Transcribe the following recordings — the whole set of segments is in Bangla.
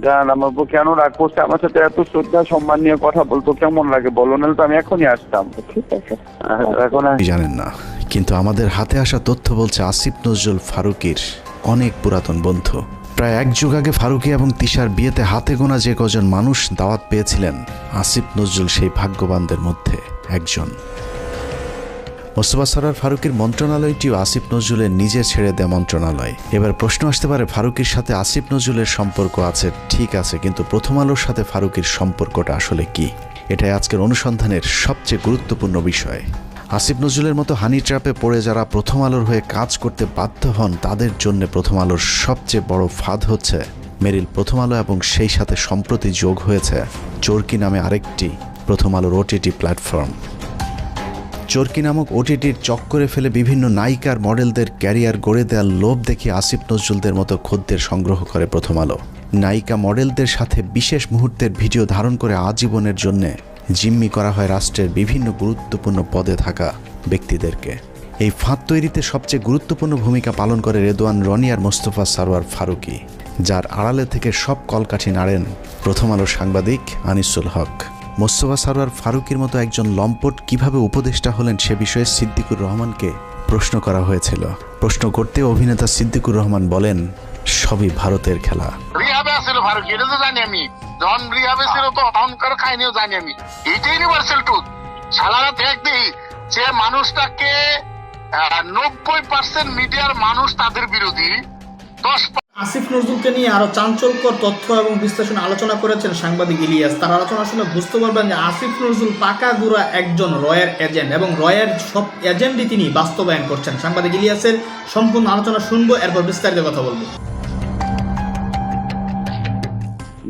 জান আমার বউ কেন রাগ করছে আমার সাথে? এত শ্রদ্ধা সম্মান নিয়ে কথা বলতো কেমন লাগে বলো, নাহলে তো আমি এখনই আসতাম। ঠিক আছে। এখন জানেন না, কিন্তু আমাদের হাতে আসা তথ্য বলছে আসিফ নজরুল ফারুকীর অনেক পুরাতন বন্ধু। প্রায় এক যুগ আগে ফারুকী এবং তিশার বিয়েতে হাতে গোনা যে কজন মানুষ দাওয়াত পেয়েছিলেন, আসিফ নজরুল সেই ভাগ্যবানদের মধ্যে একজন। মোস্তফা সরোয়ার ফারুকীর মন্ত্রণালয়টিও আসিফ নজরুলের নিজে ছেড়ে দেয়া মন্ত্রণালয়। এবার প্রশ্ন আসতে পারে, ফারুকীর সাথে আসিফ নজরুলের সম্পর্ক আছে ঠিক আছে, কিন্তু প্রথম আলোর সাথে ফারুকীর সম্পর্কটা আসলে কি? এটাই আজকের অনুসন্ধানের সবচেয়ে গুরুত্বপূর্ণ বিষয়। আসিফ নজরুলের মতো হানি ট্র্যাপে পড়ে যারা প্রথম আলোর হয়ে কাজ করতে বাধ্য হন, তাদের জন্য প্রথম আলোর সবচেয়ে বড় ফাঁদ হচ্ছে মেরিল প্রথম আলো, এবং সেই সাথে সম্প্রতি যোগ হয়েছে চরকি নামে আরেকটি প্রথম আলোর ওটিটি প্ল্যাটফর্ম। চরকি নামক ওটিটির চক্করে ফেলে বিভিন্ন নায়িকার মডেলদের ক্যারিয়ার গড়ে দেওয়ার লোভ দেখে আসিফ নজরুলদের মতো খদ্দের সংগ্রহ করে প্রথম আলো। নায়িকা মডেলদের সাথে বিশেষ মুহূর্তের ভিডিও ধারণ করে আজীবনের জন্য জিম্মি করা হয় রাষ্ট্রের বিভিন্ন গুরুত্বপূর্ণ পদে থাকা ব্যক্তিদেরকে। এই ফাঁদ তৈরিতে সবচেয়ে গুরুত্বপূর্ণ ভূমিকা পালন করে রেদওয়ান রনি আর মোস্তফা সরোয়ার ফারুকী, যার আড়ালে থেকে সব কলকাঠি নাড়েন প্রথম আলোর সাংবাদিক আনিসুল হক। মোস্তফা সরোয়ার ফারুকীর মতো একজন লম্পট কিভাবে উপদেষ্টা হলেন সে বিষয়ে সিদ্দিকুর রহমানকে প্রশ্ন করা হয়েছিল। প্রশ্ন করতে অভিনেতা সিদ্দিকুর রহমান বলেন, সবই ভারতের খেলা। রিহাবে আসছিল ফারুক, এটা তো জানি আমি। যখন রিহাবে ছিল তো অহংকার খাইনিও জানি আমি। এইটা ইউনিভার্সাল ট্রুথ। সালারা দেখ দিই যে মানুষটাকে 90% মিডিয়ার মানুষ তাদের বিরোধী, 10 আসিফ নজরুলকে নিয়ে আরো চাঞ্চল্যকর তথ্য এবং বিশ্লেষণ আলোচনা করেছেন সাংবাদিক ইলিয়াস। তার আলোচনা শুনে বুঝতে পারবেন যে আসিফ নজরুল পাকা গুড়া একজন রয়ের এজেন্ট, এবং রয়ের সব এজেন্টই তিনি বাস্তবায়ন করছেন। সাংবাদিক ইলিয়াসের সম্পূর্ণ আলোচনা শুনবো, এরপর বিস্তারিত কথা বলবো।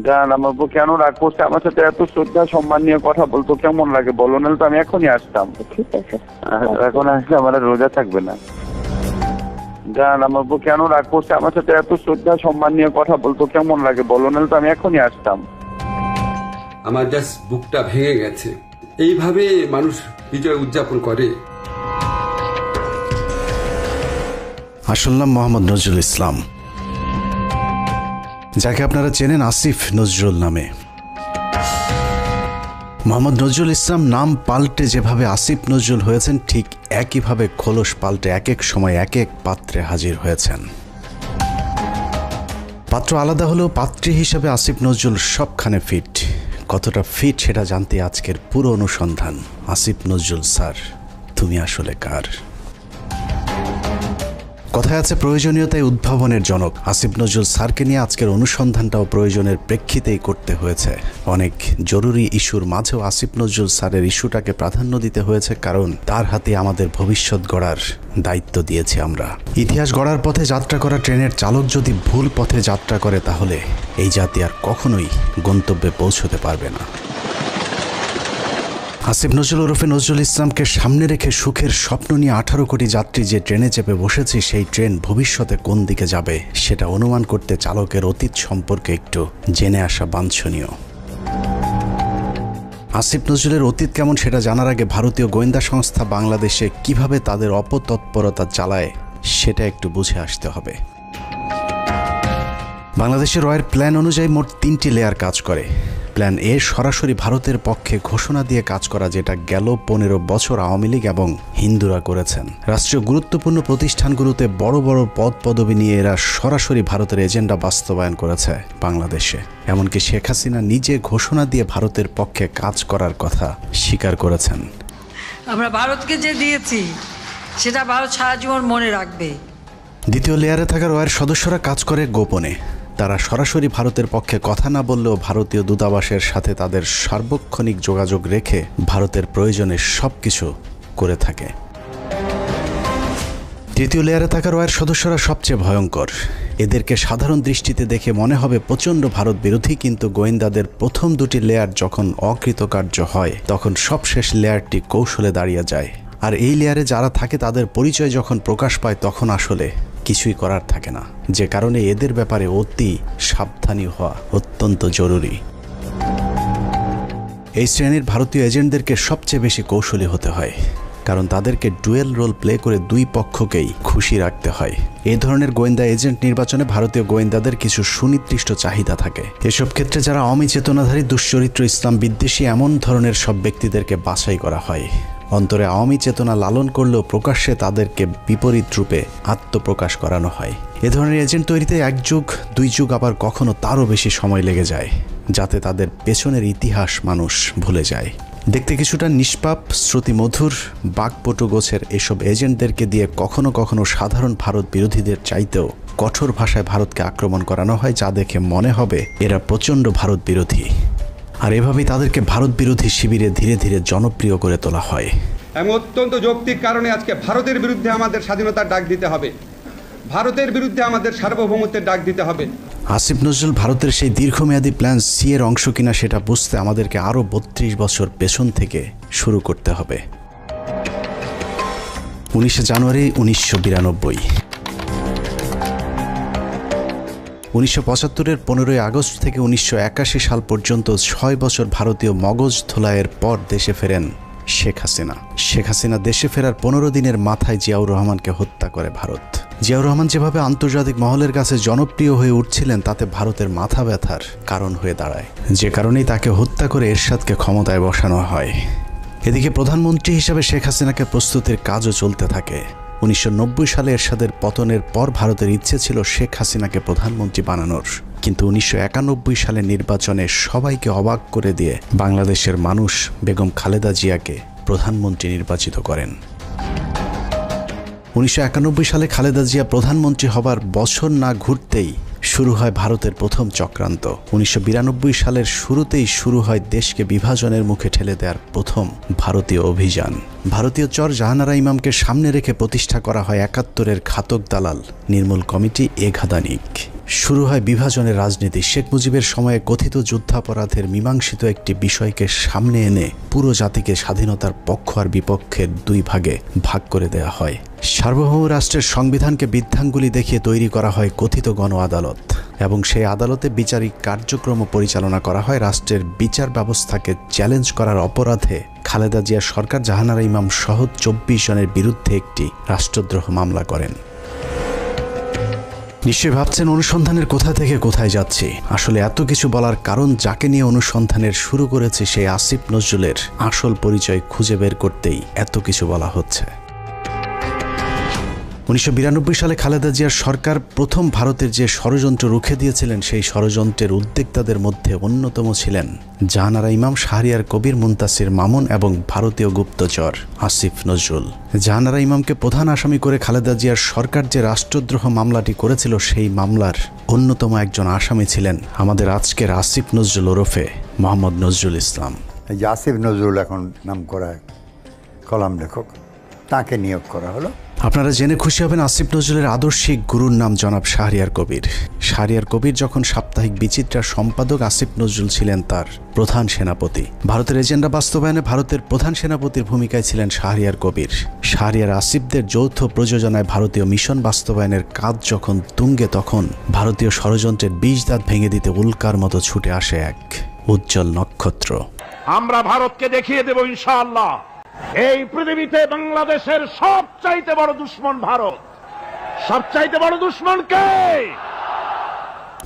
জান আমার বউ কেন রাগ করছে আমার সাথে? এত শ্রদ্ধা সম্মান নিয়ে কথা বলতো কেমন লাগে বলো, নাহলে তো আমি এখনই আসতাম। ঠিক আছে। এখন আসলে আমার আর রোজা থাকবে না। জান আমার বউ কেন রাগ করছে আমার সাথে? এত শ্রদ্ধা সম্মান নিয়ে কথা বলতো কেমন লাগে বলো, নাহলে তো আমি এখনই আসতাম। আমার জাস্ট বুকটা ভেঙে গেছে। এইভাবে মানুষ বিজয় উদযাপন করে? আসল নাম মোহাম্মদ নজরুল ইসলাম, যাকে আপনারা চেনেন আসিফ নজরুল নামে। মোহাম্মদ নজরুল ইসলাম নাম পাল্টে যেভাবে আসিফ নজরুল হয়েছেন, ঠিক একইভাবে খোলস পাল্টে এক এক সময় এক এক পাত্রে হাজির হয়েছেন। পাত্র আলাদা হলেও পাত্রী হিসেবে আসিফ নজরুল সবখানে ফিট। কতটা ফিট সেটা জানতে আজকের পুরো অনুসন্ধান। আসিফ নজরুল স্যার, তুমি আসলে কার? কথায় আছে প্রয়োজনীয়তাই উদ্ভাবনের জনক। আসিফ নজরুল স্যারকে নিয়ে আজকের অনুসন্ধানটাও প্রয়োজনের প্রেক্ষিতেই করতে হয়েছে। অনেক জরুরি ইস্যুর মাঝেও আসিফ নজরুল স্যারের ইস্যুটাকে প্রাধান্য দিতে হয়েছে, কারণ তার হাতে আমাদের ভবিষ্যৎ গড়ার দায়িত্ব দিয়েছি আমরা। ইতিহাস গড়ার পথে যাত্রা করা ট্রেনের চালক যদি ভুল পথে যাত্রা করে, তাহলে এই জাতি আর কখনোই গন্তব্যে পৌঁছতে পারবে না। আসিফ নজরুল ওরফে নজরুল ইসলামকে সামনে রেখে সুখের স্বপ্ন নিয়ে 18 কোটি যাত্রী যে ট্রেনে চেপে বসেছি, সেই ট্রেন ভবিষ্যতে কোন দিকে যাবে সেটা অনুমান করতে চালকের অতীত সম্পর্কে একটু জেনে আসা বাঞ্ছনীয়। আসিফ নজরুলের অতীত কেমন সেটা জানার আগে ভারতীয় গোয়েন্দা সংস্থা বাংলাদেশে কিভাবে তাদের অপতৎপরতা চালায় সেটা একটু বুঝে আসতে হবে। বাংলাদেশের রয়ের প্ল্যান অনুযায়ী মোট 3টি লেয়ার কাজ করে। প্ল্যান এ সরাসরি ভারতের পক্ষে ঘোষণা দিয়ে কাজ করা, যেটা গেল 15 বছর আওয়ামী লীগ এবং হিন্দুরা করেছেন। রাষ্ট্রীয় গুরুত্বপূর্ণ প্রতিষ্ঠানগুলোতে বড় বড় পদ পদবি নিয়ে এরা সরাসরি ভারতের এজেন্ডা বাস্তবায়ন করেছে বাংলাদেশে। এমনকি শেখ হাসিনা নিজে ঘোষণা দিয়ে ভারতের পক্ষে কাজ করার কথা স্বীকার করেছেন। আমরা ভারতকে যে দিয়েছি সেটা ভারত সারা জীবন মনে রাখবে। দ্বিতীয় লেয়ারে থাকা রয়ের সদস্যরা কাজ করে গোপনে। তারা সরাসরি ভারতের পক্ষে কথা না বললেও ভারতীয় দূতাবাসের সাথে তাদের সার্বক্ষণিক যোগাযোগ রেখে ভারতের প্রয়োজনে সব কিছু করে থাকে। তৃতীয় লেয়ারে থাকা রয়ের সদস্যরা সবচেয়ে ভয়ঙ্কর। এদেরকে সাধারণ দৃষ্টিতে দেখে মনে হবে প্রচণ্ড ভারত বিরোধী, কিন্তু গোয়েন্দাদের প্রথম 2টি লেয়ার যখন অকৃতকার্য হয়, তখন সবশেষ লেয়ারটি কৌশলে দাঁড়িয়ে যায়। আর এই লেয়ারে যারা থাকে তাদের পরিচয় যখন প্রকাশ পায়, তখন আসলে কিছুই করার থাকে না, যে কারণে এদের ব্যাপারে অতি সাবধানী হওয়া অত্যন্ত জরুরি। এই শ্রেণীর ভারতীয় এজেন্টদেরকে সবচেয়ে বেশি কৌশলী হতে হয়। কারণ তাদেরকে ডুয়েল রোল প্লে করে দুই পক্ষকেই খুশি রাখতে হয়। এই ধরনের গোয়েন্দা এজেন্ট নির্বাচনে ভারতীয় গোয়েন্দাদের কিছু সুনির্দিষ্ট চাহিদা থাকে। এসব ক্ষেত্রে যারা অমি চেতনাধারী, দুশ্চরিত্র, ইসলাম বিদ্বেষী এমন ধরনের সব ব্যক্তিদেরকে বাছাই করা হয়। অন্তরে আওয়ামী চেতনা লালন করলেও প্রকাশ্যে তাদেরকে বিপরীত রূপে আত্মপ্রকাশ করানো হয়। এ ধরনের এজেন্ট তৈরিতে 1 যুগ 2 যুগ আবার কখনো তারও বেশি সময় লেগে যায়, যাতে তাদের পেছনের ইতিহাস মানুষ ভুলে যায়। দেখতে কিছুটা নিষ্পাপ, শ্রুতিমধুর, বাকপটু গোছের এসব এজেন্টদেরকে দিয়ে কখনো কখনো সাধারণ ভারত বিরোধীদের চাইতেও কঠোর ভাষায় ভারতকে আক্রমণ করানো হয়, যা দেখে মনে হবে এরা প্রচণ্ড ভারত বিরোধী। আর এভাবেই তাদেরকে ভারত বিরোধী শিবিরে ধীরে ধীরে জনপ্রিয় করে তোলা হয়। এমন অত্যন্ত যৌক্তিক কারণে আজকে ভারতের বিরুদ্ধে আমাদের স্বাধীনতার ডাক দিতে হবে, ভারতের বিরুদ্ধে আমাদের সার্বভৌমত্বের ডাক দিতে হবে। আসিফ নজরুল ভারতের সেই দীর্ঘমেয়াদী প্ল্যান সি এর অংশ কিনা সেটা বুঝতে আমাদেরকে আরও 32 বছর পেছন থেকে শুরু করতে হবে। 19 জানুয়ারি 1992। 1975-এর 15 আগস্ট থেকে 1981 সাল পর্যন্ত 6 বছর ভারতীয় মগজ ধোলাইয়ের পর দেশে ফেরেন শেখ হাসিনা। শেখ হাসিনা দেশে ফেরার 15 দিনের মাথায় জিয়াউর রহমানকে হত্যা করে ভারত। জিয়াউর রহমান যেভাবে আন্তর্জাতিক মহলের কাছে জনপ্রিয় হয়ে উঠছিলেন, তাতে ভারতের মাথা ব্যথার কারণ হয়ে দাঁড়ায়, যে কারণেই তাকে হত্যা করে এরশাদকে ক্ষমতায় বসানো হয়। এদিকে প্রধানমন্ত্রী হিসাবে শেখ হাসিনাকে প্রস্তুতির কাজও চলতে থাকে। 1990 সালে এরশাদের পতনের পর ভারতের ইচ্ছে ছিল শেখ হাসিনাকে প্রধানমন্ত্রী বানানোর, কিন্তু 1991 সালে নির্বাচনে সবাইকে অবাক করে দিয়ে বাংলাদেশের মানুষ বেগম খালেদা জিয়াকে প্রধানমন্ত্রী নির্বাচিত করেন। 1991 সালে খালেদা জিয়া প্রধানমন্ত্রী হবার বছর না ঘুরতেই শুরু হয় ভারতের প্রথম চক্রান্ত। 1992 সালের শুরুতেই শুরু হয় দেশকে বিভাজনের মুখে ঠেলে দেওয়ার প্রথম ভারতীয় অভিযান। ভারতীয় চর জাহানারা ইমামকে সামনে রেখে প্রতিষ্ঠা করা হয় 71-এর ঘাতক দালাল নির্মূল কমিটি এঘাদানিক। শুরু হয় বিভাজনের রাজনীতি। শেখ মুজিবের সময়ে কথিত যুদ্ধাপরাধের মীমাংসিত একটি বিষয়কে সামনে এনে পুরো জাতিকে স্বাধীনতার পক্ষ আর বিপক্ষের 2 ভাগে ভাগ করে দেওয়া হয়। সার্বভৌম রাষ্ট্রের সংবিধানকে বৃদ্ধাঙ্গুলি দেখিয়ে তৈরি করা হয় কথিত গণ আদালত, এবং সেই আদালতে বিচারিক কার্যক্রম পরিচালনা করা হয়। রাষ্ট্রের বিচার ব্যবস্থাকে চ্যালেঞ্জ করার অপরাধে খালেদা জিয়া সরকার জাহানারা ইমাম সহ 24 জনের বিরুদ্ধে একটি রাষ্ট্রদ্রোহ মামলা করেন। নিশ্চয়ই ভাবছেন অনুসন্ধানের কোথা থেকে কোথায় যাচ্ছি। আসলে এত কিছু বলার কারণ, যাকে নিয়ে অনুসন্ধানের শুরু করেছে সেই আসিফ নজরুলের আসল পরিচয় খুঁজে বের করতেই এত কিছু বলা হচ্ছে। 1992 সালে খালেদা জিয়ার সরকার প্রথম ভারতের যে ষড়যন্ত্র রুখে দিয়েছিলেন, সেই ষড়যন্ত্রের উদ্যোক্তাদের মধ্যে অন্যতম ছিলেন জাহানারা ইমাম, শাহরিয়ার কবির, মুনতাসির মামুন এবং ভারতীয় গুপ্তচর আসিফ নজরুল। জাহানারা ইমামকে প্রধান আসামি করে খালেদা জিয়ার সরকার যে রাষ্ট্রদ্রোহ মামলাটি করেছিল, সেই মামলার অন্যতম একজন আসামি ছিলেন আমাদের আজকের আসিফ নজরুল ওরফে মোহাম্মদ নজরুল ইসলাম। এই যে আসিফ নজরুল এখন নাম করা কলাম লেখক, তাকে নিয়োগ করা হলো। আপনারা জেনে খুশি হবেন, আসিফ নজরুলের আদর্শিক গুরুর নাম জনাব শাহরিয়ার কবির। শাহরিয়ার কবির যখন সাপ্তাহিক বিচিত্রার সম্পাদক, আসিফ নজরুল ছিলেন তার প্রধান সেনাপতি। ভারতের এজেন্ডা বাস্তবায়নে ভারতের প্রধান সেনাপতির ভূমিকায় ছিলেন শাহরিয়ার কবির। শাহরিয়ার আসিফদের যৌথ প্রযোজনায় ভারতীয় মিশন বাস্তবায়নের কাজ যখন তুঙ্গে, তখন ভারতীয় ষড়যন্ত্রের 20 দাঁত ভেঙে দিতে উল্কার মতো ছুটে আসে এক উজ্জ্বল নক্ষত্র। আমরা ভারতকে দেখিয়ে দেব ইনশাআল্লাহ, এই পৃথিবীতে বাংলাদেশের সবচাইতে বড় দুশ্মন ভারত। সবচাইতে বড় দুশ্মন কে?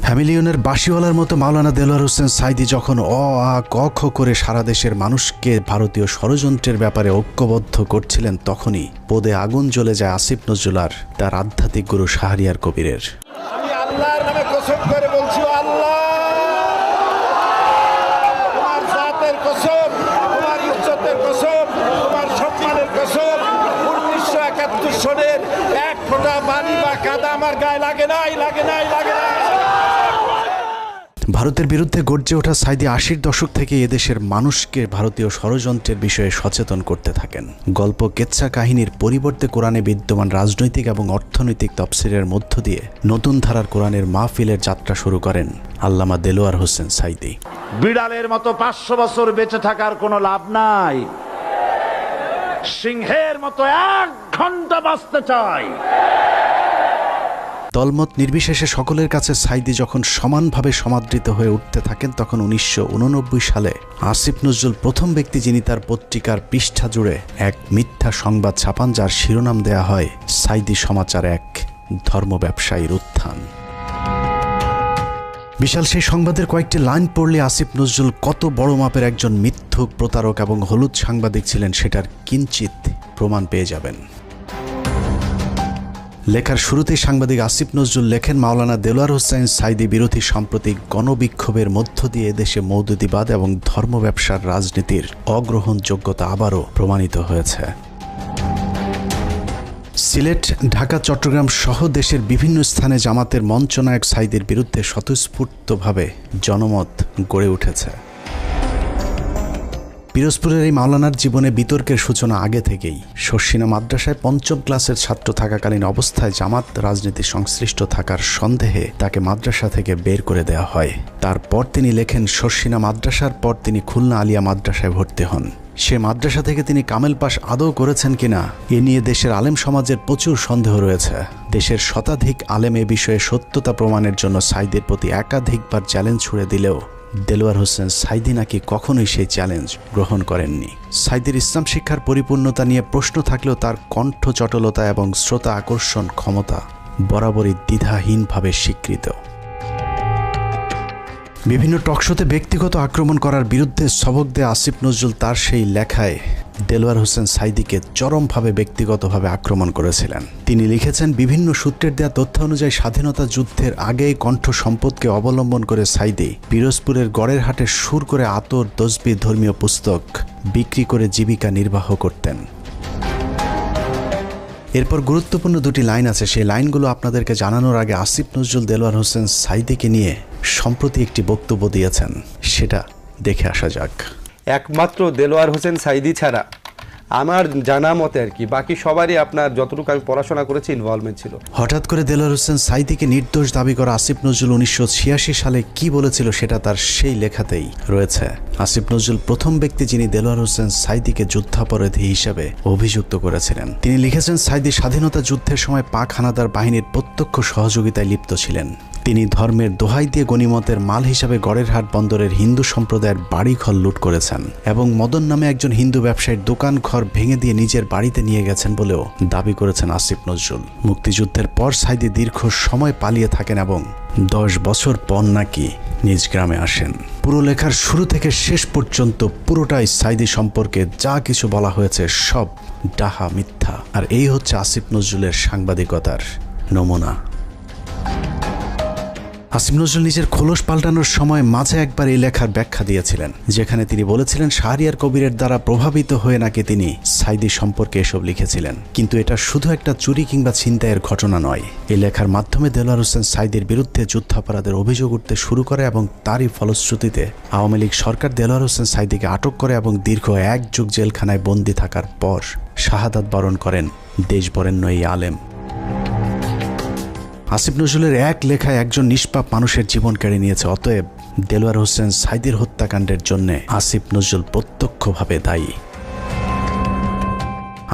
ফ্যামিলিয়নের বাঁশিওয়ালার মতো মাওলানা দেলোয়ার হোসেন সাইদি যখন অ আ ক খ করে সারা দেশের মানুষকে ভারতীয় ষড়যন্ত্রের ব্যাপারে ঐক্যবদ্ধ করছিলেন, তখনই পদে আগুন জ্বলে যায় আসিফ নজরুল আর তার আধ্যাত্মিক গুরু শাহরিয়ার কবিরের। আমি আল্লাহর নামে কসম করে বলছি, আল্লাহ তোমার জাতের কসম, তোমার ইজ্জতের কসম, তোমার সম্মানের কসম, 1971 সনের এক ফোঁটা পানি বা কাদা আমার গায়ে লাগে নাই, লাগে নাই, লাগে নাই। ভারতের বিরুদ্ধে গর্জে ওঠা সাইদি 80-র দশক থেকে এদেশের মানুষকে ভারতীয় ষড়যন্ত্রের বিষয়ে সচেতন করতে থাকেন। গল্প, কেচ্ছা কাহিনীর পরিবর্তে কোরআনে বিদ্যমান রাজনৈতিক এবং অর্থনৈতিক তাফসীরের মধ্য দিয়ে নতুন ধারার কোরআনের মাহফিলের যাত্রা শুরু করেন আল্লামা দেলোয়ার হোসেন সাইদি। বিড়ালের মতো 500 বছর বেঁচে থাকার কোনো লাভ নাই, সিংহের মতো 1 ঘন্টা বাঁচতে চাই। দলমত নির্বিশেষে সকলের কাছে সাইদি যখন সমানভাবে সমাদৃত হয়ে উঠতে থাকেন, তখন 1989 সালে আসিফ নজরুল প্রথম ব্যক্তি যিনি তার পত্রিকার পৃষ্ঠা জুড়ে এক মিথ্যা সংবাদ ছাপান, যার শিরোনাম দেয়া হয় সাইদি সমাচার এক ধর্ম ব্যবসায়ীর উত্থান। বিশাল সেই সংবাদের কয়েকটি লাইন পড়লে আসিফ নজরুল কত বড় মাপের একজন মিথ্যুক, প্রতারক এবং হলুদ সাংবাদিক ছিলেন সেটার কিঞ্চিত প্রমাণ পেয়ে যাবেন। লেখার শুরুতেই সাংবাদিক আসিফ নজরুল লেখেন, মাওলানা দেলোয়ার হোসেন সাইদি বিরোধী সাম্প্রতিক গণবিক্ষোভের মধ্য দিয়ে দেশে মৌদুদিবাদ এবং ধর্ম ব্যবসার রাজনীতির অগ্রহণযোগ্যতা আবারও প্রমাণিত হয়েছে। সিলেট, ঢাকা, চট্টগ্রাম সহ দেশের বিভিন্ন স্থানে জামাতের মঞ্চনায়ক সাইদির বিরুদ্ধে স্বতঃস্ফূর্তভাবে জনমত গড়ে উঠেছে। পিরোজপুরের এই মাওলানার জীবনে বিতর্কের সূচনা আগে থেকেই। শর্ষিনা মাদ্রাসায় পঞ্চম ক্লাসের ছাত্র থাকাকালীন অবস্থায় জামাত রাজনীতি সংশ্লিষ্ট থাকার সন্দেহে তাকে মাদ্রাসা থেকে বের করে দেওয়া হয়। তারপর তিনি লেখেন, শর্ষিনা মাদ্রাসার পর তিনি খুলনা আলিয়া মাদ্রাসায় ভর্তি হন। সে মাদ্রাসা থেকে তিনি কামেল পাশ আদৌ করেছেন কিনা এ নিয়ে দেশের আলেম সমাজের প্রচুর সন্দেহ রয়েছে। দেশের শতাধিক আলেম এ বিষয়ে সত্যতা প্রমাণের জন্য সাইদির প্রতি একাধিকবার চ্যালেঞ্জ ছুড়ে দিলেও দেলোয়ার হোসেন সাইদি নাকি কখনোই সেই চ্যালেঞ্জ গ্রহণ করেননি। সাইদির ইসলাম শিক্ষার পরিপূর্ণতা নিয়ে প্রশ্ন থাকলেও তার কণ্ঠ চটলতা এবং শ্রোতা আকর্ষণ ক্ষমতা বরাবরই দ্বিধাহীনভাবে স্বীকৃত। বিভিন্ন টকশোতে ব্যক্তিগত আক্রমণ করার বিরুদ্ধে সবক দেয়া আসিফ নজরুল তার সেই লেখায় দেলোয়ার হোসেন সাইদিকে চরমভাবে ব্যক্তিগতভাবে আক্রমণ করেছিলেন। তিনি লিখেছেন, বিভিন্ন সূত্রের দেয়া তথ্য অনুযায়ী স্বাধীনতা যুদ্ধের আগেই কণ্ঠ সম্পদকে অবলম্বন করে সাইদি পিরোজপুরের গড়ের হাটে সুর করে আতর, তসবিহ, ধর্মীয় পুস্তক বিক্রি করে জীবিকা নির্বাহ করতেন। এরপর গুরুত্বপূর্ণ দুটি লাইন আছে, সেই লাইনগুলো আপনাদেরকে জানানোর আগে আসিফ নজরুল দেলোয়ার হোসেন সাইদিকে নিয়ে সম্প্রতি একটি বক্তব্য দিয়েছেন, সেটা দেখে আসা যাক। একমাত্র দেলোয়ার হোসেন সাইদি ছাড়া আমার জানা মতে আর কি বাকি সবারই আপনার যতটুকু আমি পড়াশোনা করেছি ইনভলভমেন্ট ছিল। হঠাৎ করে দেলোয়ার হোসেন সাইদিকে নির্দোষ দাবি করা আসিফ নজরুল 1986 সালে কি বলেছিল সেটা তার সেই লেখাতেই রয়েছে। আসিফ নজরুল প্রথম ব্যক্তি যিনি দেলোয়ার হোসেন সাইদিকে যুদ্ধাপরাধী হিসেবে অভিযুক্ত করেছিলেন। তিনি লিখেছেন, সাইদি স্বাধীনতা যুদ্ধের সময় পাক হানাদার বাহিনীর প্রত্যক্ষ সহযোগিতায় লিপ্ত ছিলেন। তিনি ধর্মের দোহাই দিয়ে গনিমতের মাল হিসাবে গড়েরহাট বন্দরের হিন্দু সম্প্রদায়ের বাড়িঘর লুট করেছেন এবং মদন নামে একজন হিন্দু ব্যবসায়ীর দোকান ঘর ভেঙে দিয়ে নিজের বাড়িতে নিয়ে গেছেন বলেও দাবি করেছেন আসিফ নজরুল। মুক্তিযুদ্ধের পর সাইদি দীর্ঘ সময় পালিয়ে থাকেন এবং 10 বছর পর নাকি নিজ গ্রামে আসেন। পুরো লেখার শুরু থেকে শেষ পর্যন্ত পুরোটাই সাইদি সম্পর্কে যা কিছু বলা হয়েছে সব ডাহা, মিথ্যা। আর এই হচ্ছে আসিফ নজরুলের সাংবাদিকতার নমুনা। আসিফ নজরুল নিজের খোলস পাল্টানোর সময় মাঝে একবার এই লেখার ব্যাখ্যা দিয়েছিলেন, যেখানে তিনি বলেছিলেন শাহরিয়ার কবিরের দ্বারা প্রভাবিত হয়ে নাকি তিনি সাইদি সম্পর্কে এসব লিখেছিলেন। কিন্তু এটা শুধু একটা চুরি কিংবা ছিনতাইয়ের ঘটনা নয়। এই লেখার মাধ্যমে দেলোয়ার হোসেন সাইদির বিরুদ্ধে যুদ্ধাপরাধের অভিযোগ উঠতে শুরু করে এবং তারই ফলশ্রুতিতে আওয়ামী লীগ সরকার দেলোয়ার হোসেন সাইদিকে আটক করে এবং দীর্ঘ 1 যুগ জেলখানায় বন্দী থাকার পর শাহাদাত বরণ করেন দেশবরেণ্য এই আলেম। আসিফ নজরুলের এক লেখায় একজন নিষ্পাপ মানুষের জীবন কেড়ে নিয়েছে। অতএব দেলোয়ার হোসেন সাইদির হত্যাকাণ্ডের জন্য আসিফ নজরুল প্রত্যক্ষভাবে দায়ী।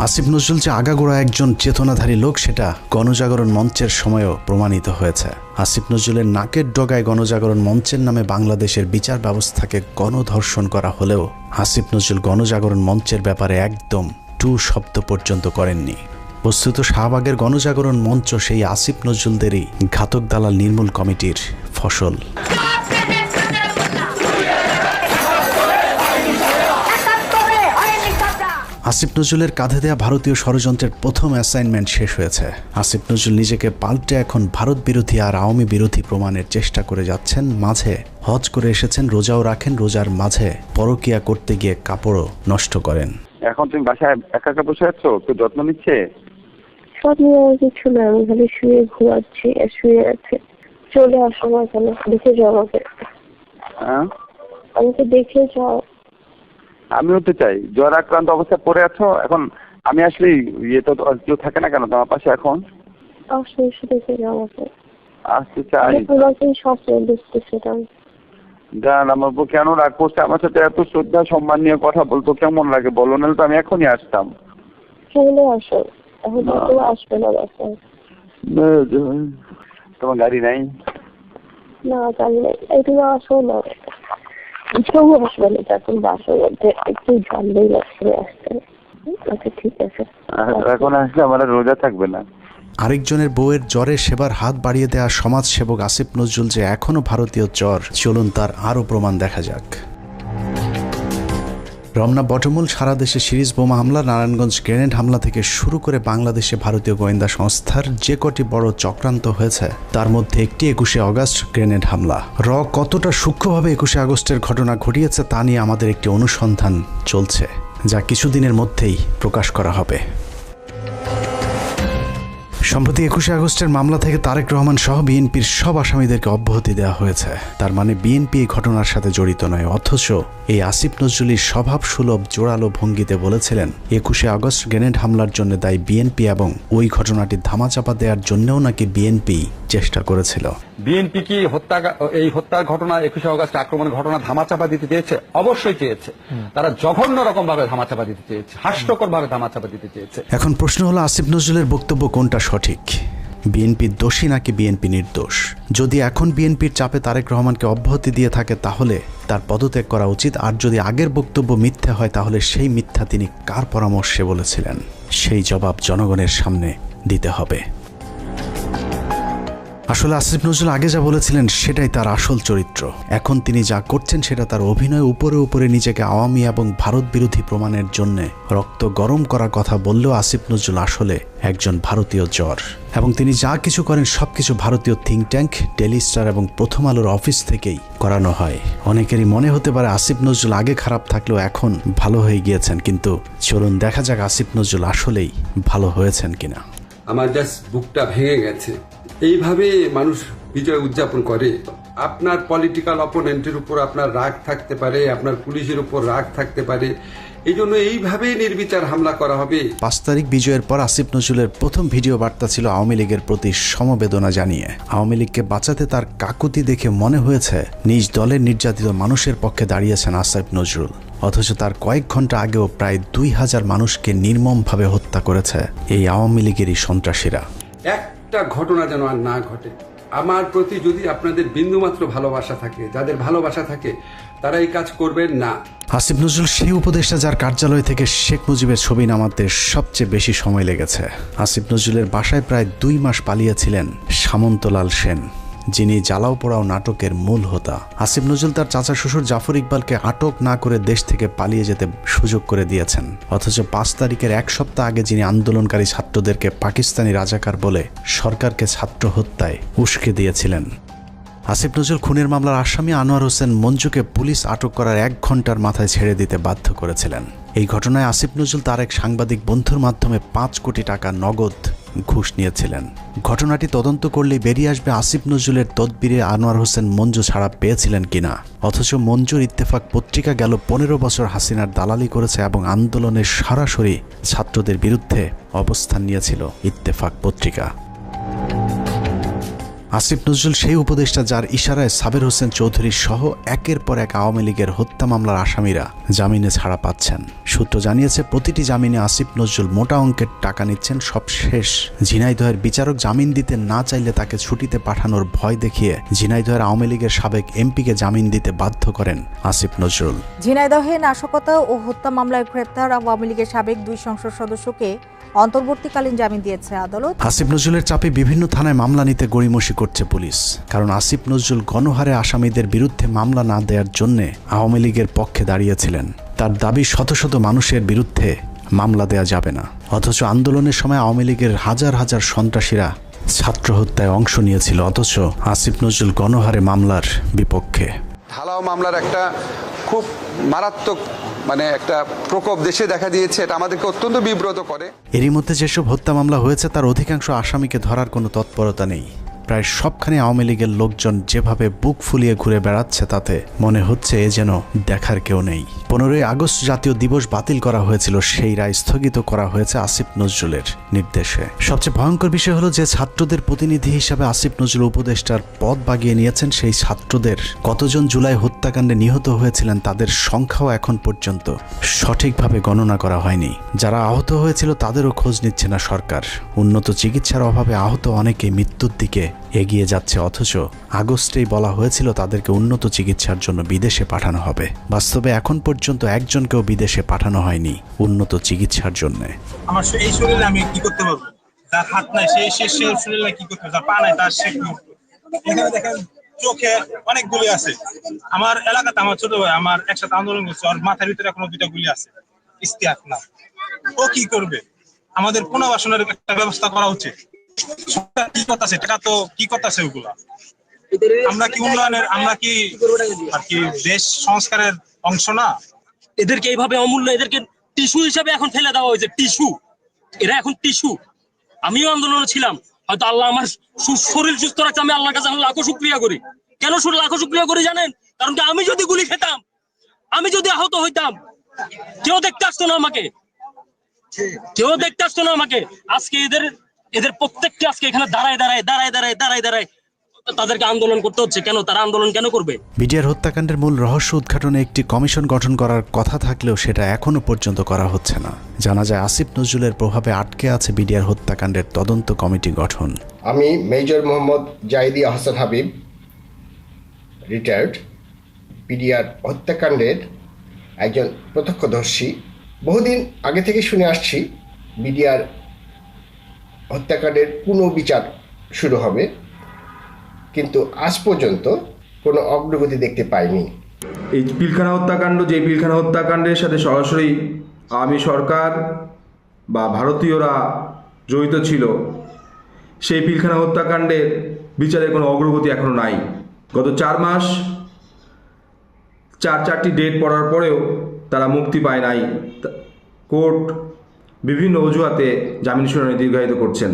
আসিফ নজরুল যে আগাগোড়া একজন চেতনাধারী লোক সেটা গণজাগরণ মঞ্চের সময়ও প্রমাণিত হয়েছে। আসিফ নজরুলের নাকের ডগায় গণজাগরণ মঞ্চের নামে বাংলাদেশের বিচার ব্যবস্থাকে গণধর্ষণ করা হলেও আসিফ নজরুল গণজাগরণ মঞ্চের ব্যাপারে একদম টু শব্দ পর্যন্ত করেননি। বস্তুত শাহবাগের গণজাগরণ মঞ্চ সেই আসিফ নজরুলদেরই ঘাতক দালাল নির্মূল কমিটির ফসল। আসিফ নজরুলের কাঁধে দেয়া ভারতীয় ষড়যন্ত্রের প্রথম অ্যাসাইনমেন্ট শেষ হয়েছে। আসিফ নজরুল নিজেকে পাল্টে এখন ভারত বিরোধী আর আওয়ামী বিরোধী প্রমাণের চেষ্টা করে যাচ্ছেন। মাঝে হজ করে এসেছেন, রোজাও রাখেন, রোজার মাঝে পরকিয়া করতে গিয়ে কাপড়ও নষ্ট করেন। এখন তুমি বাসায় একা একা বসে আছো, কেউ যত্ন নিচ্ছে? কিছু না, আমি খালি শুয়ে ঘুমাচ্ছি, শুয়ে আছে। চলে আসো না কেন, দেখে যাও আমাকে। আমাকে দেখে যাও। আমিও তো চাই। জ্বর আক্রান্ত অবস্থায় পড়ে আছো এখন। আমি আসলে ইয়ে তো কেউ থাকে না কেন তোমার পাশে এখন? আসো, এসে দেখে যাও আমাকে। আসতে চাই। স্বপ্ন দেখতেছিলাম। জান, আমার বউ কেন রাগ করছে আমার সাথে? এত শ্রদ্ধা সম্মান নিয়ে কথা বলতো কেমন লাগে বলো, নাহলে তো আমি এখনই আসতাম। চলে আসো, এখন তো আসবে না বাসায়। তোমার গাড়ি নাই? না জানি না, এদিকে আসো না, কেউ আসবে না, যখন বাসার মধ্যে একটু জানলেই লাগছে আসতে। আচ্ছা ঠিক আছে, এখন আসলে আমার রোজা থাকবে না। আরেকজনের বউয়ের জ্বরে সেবার হাত বাড়িয়ে দেওয়া সমাজসেবক আসিফ নজরুল যে এখনও ভারতীয় জ্বর, চলুন তার আরও প্রমাণ দেখা যাক। রমনা বটমূল সারা দেশে সিরিজ বোমা হামলা, নারায়ণগঞ্জ গ্রেনেড হামলা থেকে শুরু করে বাংলাদেশে ভারতীয় গোয়েন্দা সংস্থার যে কটি বড় চক্রান্ত হয়েছে তার মধ্যে একটি 21শে আগস্ট গ্রেনেড হামলা। কতটা সূক্ষ্মভাবে 21শে আগস্টের ঘটনা ঘটিয়েছে তা নিয়ে আমাদের একটি অনুসন্ধান চলছে, যা কিছুদিনের মধ্যেই প্রকাশ করা হবে। সম্প্রতি 21শে আগস্টের মামলা থেকে তারেক রহমান সহ বিএনপির সব আসামিদেরকে অব্যাহতি দেওয়া হয়েছে। তার মানে বিএনপি এই ঘটনার সাথে জড়িত নয়, অথচ এই আসিফ নজরুলের স্বভাব সুলভ জোরালো ভঙ্গিতে বলেছিলেন 21শে আগস্ট গ্রেনেড হামলার জন্য দায়ী বিএনপি এবং ওই ঘটনাটি ধামাচাপা দেওয়ার জন্যও নাকি বিএনপি চেষ্টা করেছিল। বিএনপি কি এই হত্যার ঘটনা 21শে আগস্ট আক্রমণের ঘটনা ধামাচাপা দিতে চেয়েছে? অবশ্যই চেয়েছে। তারা জঘন্য রকম ভাবে ধামাচাপা দিতে চেয়েছে, হাস্যকর ভাবে ধামাচাপা দিতে চেয়েছে। এখন প্রশ্ন হলো আসিফ নজরুলের বক্তব্য কোনটা সঠিক? বিএনপি দোষী নাকি বিএনপি নির্দোষ? যদি এখন বিএনপির চাপে তারেক রহমানকে অব্যাহতি দিয়ে থাকে তাহলে তার পদত্যাগ করা উচিত, আর যদি আগের বক্তব্য মিথ্যা হয় তাহলে সেই মিথ্যা তিনি কার পরামর্শে বলেছিলেন সেই জবাব জনগণের সামনে দিতে হবে। আসলে আসিফ নজরুল আগে যা বলেছিলেন সেটাই তার আসল চরিত্র। এখন তিনি যা করছেন সেটা তার অভিনয়, উপরে উপরে নিজেকে আওয়ামী এবং ভারত বিরোধী প্রমাণের জন্য রক্ত গরম করার কথা বললেও আসিফ নজরুল আসলে একজন ভারতীয় জ্বর, এবং তিনি যা কিছু করেন সবকিছু ভারতীয় থিঙ্ক ট্যাঙ্ক, ডেইলি স্টার এবং প্রথম আলোর অফিস থেকেই করানো হয়। অনেকেরই মনে হতে পারে আসিফ নজরুল আগে খারাপ থাকলেও এখন ভালো হয়ে গিয়েছেন, কিন্তু চলুন দেখা যাক আসিফ নজরুল আসলেই ভালো হয়েছেন কিনা। আমার জাস্ট বুকটা ভেঙে গেছে। এইভাবে মানুষ বিজয় উদযাপন করে? আপনার পলিটিক্যাল অপোনেন্টের উপর আপনার রাগ থাকতে পারে, আপনার পুলিশের উপর রাগ থাকতে পারে, এই জন্য এইভাবেই নির্বিচার হামলা করা হবে। 5 তারিখ বিজয়ের পর আসিফ নজরুলের প্রথম ভিডিও বার্তা ছিল আওয়ামী লীগের প্রতি সমবেদনা জানিয়ে। আওয়ামী লীগকে বাঁচাতে তার কাকুতি দেখে মনে হয়েছে নিজ দলের নির্যাতিত মানুষের পক্ষে দাঁড়িয়েছেন আসিফ নজরুল, অথচ তার কয়েক ঘন্টা আগেও প্রায় 2000 মানুষকে নির্মমভাবে হত্যা করেছে এই আওয়ামী লীগেরই সন্ত্রাসীরা। একটা ঘটনা যেন আর না ঘটে। আমার প্রতি যদি আপনাদের বিন্দুমাত্র ভালোবাসা থাকে, যাদের ভালোবাসা থাকে, তারা এই কাজ করবেন না। আসিফ নজরুল সেই উপদেষ্টা যার কার্যালয় থেকে শেখ মুজিবের ছবি নামাতে সবচেয়ে বেশি সময় লেগেছে। আসিফ নজরুলের বাসায় প্রায় 2 মাস পালিয়েছিলেন সামন্তলাল সেন, যিনি জ্বালাও পোড়াও নাটকের মূল হোতা। আসিফ নজরুল তার চাচা শ্বশুর জাফর ইকবালকে আটক না করে দেশ থেকে পালিয়ে যেতে সুযোগ করে দিয়েছেন, অথচ 5 তারিখের 1 সপ্তাহ আগে যিনি আন্দোলনকারী ছাত্রদেরকে পাকিস্তানি রাজাকার বলে সরকারকে ছাত্র হত্যায় উস্কে দিয়েছিলেন। আসিফ নজরুল খুনের মামলার আসামি আনোয়ার হোসেন মঞ্জুকে পুলিশ আটক করার 1 ঘন্টার মাথায় ছেড়ে দিতে বাধ্য করেছিলেন। এই ঘটনায় আসিফ নজরুল তার এক সাংবাদিক বন্ধুর মাধ্যমে 5 কোটি টাকা নগদ ঘুষ নিয়েছিলেন। ঘটনাটি তদন্ত করলেই বেরিয়ে আসবে আসিফ নজরুলের তদবিরে আনোয়ার হোসেন মঞ্জু ছাড়া পেয়েছিলেন কিনা। অথচ মঞ্জুর ইত্তেফাক পত্রিকা গেল 15 বছর হাসিনার দালালি করেছে এবং আন্দোলনের সরাসরি ছাত্রদের বিরুদ্ধে অবস্থান নিয়েছিল ইত্তেফাক পত্রিকা। আসিফ নজরুল সেই উপদেষ্টা যার ইশারায় সাবের হোসেন চৌধুরী সহ একের পর এক আওয়ামী লীগের হত্যা মামলার আসামিরা জামিনে ছাড়া পাচ্ছেন। সূত্র জানিয়েছে প্রতিটি জামিনে আসিফ নজরুল মোটা অঙ্কের টাকা নিচ্ছেন। সবশেষ ঝিনাইদহের বিচারক জামিন দিতে না চাইলে তাকে ছুটিতে পাঠানোর ভয় দেখিয়ে ঝিনাইদহের আওয়ামী লীগের সাবেক এমপিকে জামিন দিতে বাধ্য করেন আসিফ নজরুল। ঝিনাইদহে নাশকতা ও হত্যা মামলায় গ্রেপ্তার আওয়ামী লীগের সাবেক 2 সংসদ সদস্যকে অন্তর্বর্তীকালীন জামিন দিয়েছে আদালত। আসিফ নজরুলের চাপে বিভিন্ন থানায় মামলা নিতে গড়িমসি করছে পুলিশ, কারণ আসিফ নজরুল গণহারে আসামিদের বিরুদ্ধে মামলা না দেওয়ার জন্য আওয়ামী লীগের পক্ষে দাঁড়িয়েছিলেন। তার দাবি শত শত মানুষের বিরুদ্ধে মামলা দেয়া যাবে না, অথচ আন্দোলনের সময় আওয়ামী লীগের হাজার হাজার সন্ত্রাসীরা ছাত্র হত্যায় অংশ নিয়েছিল, অথচ আসিফ নজরুল গণহারে মামলার বিপক্ষে। ঢালাও মামলার একটা খুব মারাত্মক একটা প্রকোপ দেশে দেখা দিয়েছে, এটা আমাদেরকে অত্যন্ত বিব্রত করে। এরই মধ্যে যেসব হত্যা মামলা হয়েছে তার অধিকাংশ আসামিকে ধরার কোনো তৎপরতা নেই। প্রায় সবখানে আওয়ামী লীগের লোকজন যেভাবে বুক ফুলিয়ে ঘুরে বেড়াচ্ছে তাতে মনে হচ্ছে এ যেন দেখার কেউ নেই। 15ই আগস্ট জাতীয় দিবস বাতিল করা হয়েছিল, সেই রায় স্থগিত করা হয়েছে আসিফ নজরুলের নির্দেশে। সবচেয়ে ভয়ঙ্কর বিষয় হলো যে ছাত্রদের প্রতিনিধি হিসাবে আসিফ নজরুল উপদেষ্টার পদ বাগিয়ে নিয়েছেন। সেই ছাত্রদের কতজন জুলাই হত্যাকাণ্ডে নিহত হয়েছিলেন তাদের সংখ্যাও এখন পর্যন্ত সঠিকভাবে গণনা করা হয়নি। যারা আহত হয়েছিল তাদেরও খোঁজ নিচ্ছে না সরকার। উন্নত চিকিৎসার অভাবে আহত অনেকে মৃত্যুর দিকে এগিয়ে যাচ্ছে, অথচ আগস্টেই বলা হয়েছিল তাদেরকে উন্নত চিকিৎসার জন্য বিদেশে পাঠানো হবে। বাস্তবে এখন পর্যন্ত একজনকেও বিদেশে পাঠানো হয়নি উন্নত চিকিৎসার জন্য। আমার এই শরীরে আমি কি করতে পারবো? যার হাত নাই সে শরীরে কি করতে পারবে? যার পা নাই তার সে কি করবে? এখানে দেখেন চোখে অনেক গুলি আছে। আমার এলাকাতে আমার ছোট ভাই আমার একসাথে আন্দোলন করছে, ওর মাথার ভিতরে এখনো 2টা গুলি আছে। ইস্তিয়াক না, ও কি করবে? আমাদের পুনর্বাসনের একটা ব্যবস্থা করা উচিত। কি কথা আছে টাকা তো কি কথা আছে ওগুলা? আমরা কি উন্নয়নের, আমরা কি আর কি দেশ সংস্কারের অংশ না? এদেরকে এইভাবে অমূল্য, এদেরকে টিস্যু হিসাবে এখন ফেলে দেওয়া হয়েছে। টিস্যু, এরা এখন টিস্যু। আমিও আন্দোলনে ছিলাম, হয়তো আল্লাহ আমার শরীর সুস্থ রাখছে, আমি আল্লাহর কাছে লাখো শুকরিয়া করি। কেন লাখো শুকরিয়া করি জানেন? কারণ কি আমি যদি গুলি খেতাম, আমি যদি আহত হইতাম, কেউ দেখতে আসতো না আমাকে, কেউ দেখতে আসতো না আমাকে। আজকে এদের প্রত্যেকটা আজকে এখানে দাঁড়ায় তাদেরকে আন্দোলন করতে হচ্ছে। কেন তারা আন্দোলন কেন করবে? বিডিআর হত্যাকাণ্ডের মূল রহস্য উদ্ঘাটনে একটি কমিশন গঠন করার কথা থাকলেও সেটা এখনো পর্যন্ত করা হচ্ছে না। জানা যায় আসিফ নজরুলের প্রভাবে আটকে আছে বিডিআর হত্যাকাণ্ডের তদন্ত কমিটি গঠন। আমি major Mohammad Zahidi Ahsan Habib, retired, BDR হত্যাকাণ্ডের একজন প্রত্যক্ষদর্শী। বহুদিন আগে থেকে শুনে আসছি বিডিআর হত্যাকাণ্ডের পুনর্বিচার শুরু হবে, কিন্তু আজ পর্যন্ত কোনো অগ্রগতি দেখতে পাইনি। এই পিলখানা হত্যাকাণ্ড, যে পিলখানা হত্যাকাণ্ডের সাথে সরাসরি আওয়ামী সরকার বা ভারতীয়রা জড়িত ছিল, সেই পিলখানা হত্যাকাণ্ডের বিচারের কোনো অগ্রগতি এখনো নাই। গত 4 মাস 4টি ডেট পড়ার পরেও তারা মুক্তি পায় নাই। কোর্ট বিভিন্ন অজুহাতে জামিন শুনানি দীর্ঘায়িত করছেন।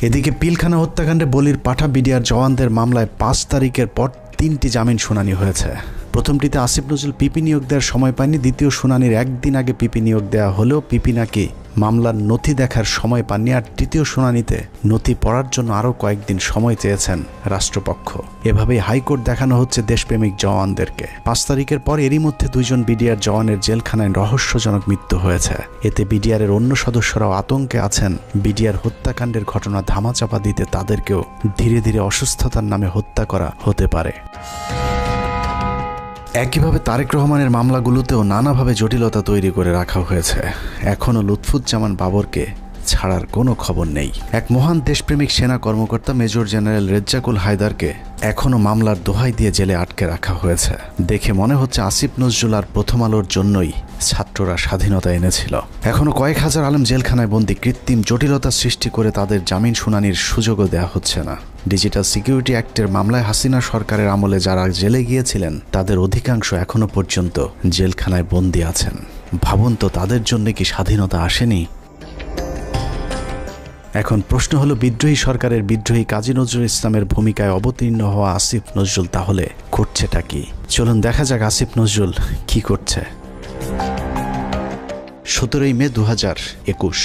এদিকে পিলখানা হত্যাকাণ্ডে বলির পাঠা বিডিআর জওয়ানদের মামলায় 5 তারিখের পর 3টি জামিন শুনানি হয়েছে। প্রথমটিতে আসিফ নজরুল পিপি নিয়োগ দেওয়ার সময় পায়নি। দ্বিতীয় শুনানির একদিন আগে পিপি নিয়োগ দেওয়া হলেও পিপি নাকি মামলার নথি দেখার সময় পাননি। আর তৃতীয় শুনানিতে নথি পড়ার জন্য আরও কয়েকদিন সময় চেয়েছেন রাষ্ট্রপক্ষ। এভাবেই হাইকোর্ট দেখানো হচ্ছে দেশপ্রেমিক জওয়ানদেরকে। 5 তারিখের পর এরই মধ্যে 2 জন বিডিআর জওয়ানের জেলখানায় রহস্যজনক মৃত্যু হয়েছে। এতে বিডিআরের অন্য সদস্যরাও আতঙ্কে আছেন বিডিআর হত্যাকাণ্ডের ঘটনা ধামাচাপা দিতে তাদেরকেও ধীরে ধীরে অসুস্থতার নামে হত্যা করা হতে পারে। একইভাবে তারেক রহমানের মামলাগুলোতেও নানাভাবে জটিলতা তৈরি করে রাখা হয়েছে। এখনও লুৎফুজ্জামান বাবরকে ছাড়ার কোনো খবর নেই। এক মহান দেশপ্রেমিক সেনা কর্মকর্তা মেজর জেনারেল রেজ্জাকুল হায়দারকে এখনও মামলার দোহাই দিয়ে জেলে আটকে রাখা হয়েছে। দেখে মনে হচ্ছে আসিফ নজরুল আর প্রথম আলোর জন্যই ছাত্ররা স্বাধীনতা এনেছিল। এখনও কয়েক হাজার আলেম জেলখানায় বন্দী। কৃত্রিম জটিলতা সৃষ্টি করে তাদের জামিন শুনানির সুযোগও দেওয়া হচ্ছে না। ডিজিটাল সিকিউরিটি অ্যাক্টের মামলায় হাসিনা সরকারের আমলে যারা জেলে গিয়েছিলেন তাদের অধিকাংশ এখনো পর্যন্ত জেলখানায় বন্দী আছেন। ভাবুন তো, তাদের জন্য কি স্বাধীনতা আসেনি? এখন প্রশ্ন হলো, বিদ্রোহী সরকারের বিদ্রোহী কাজী নজরুল ইসলামের ভূমিকায় অবতীর্ণ হওয়া আসিফ নজরুল তাহলে করছেটা কি? চলুন দেখা যাক আসিফ নজরুল কি করছে। 17 মে 2021।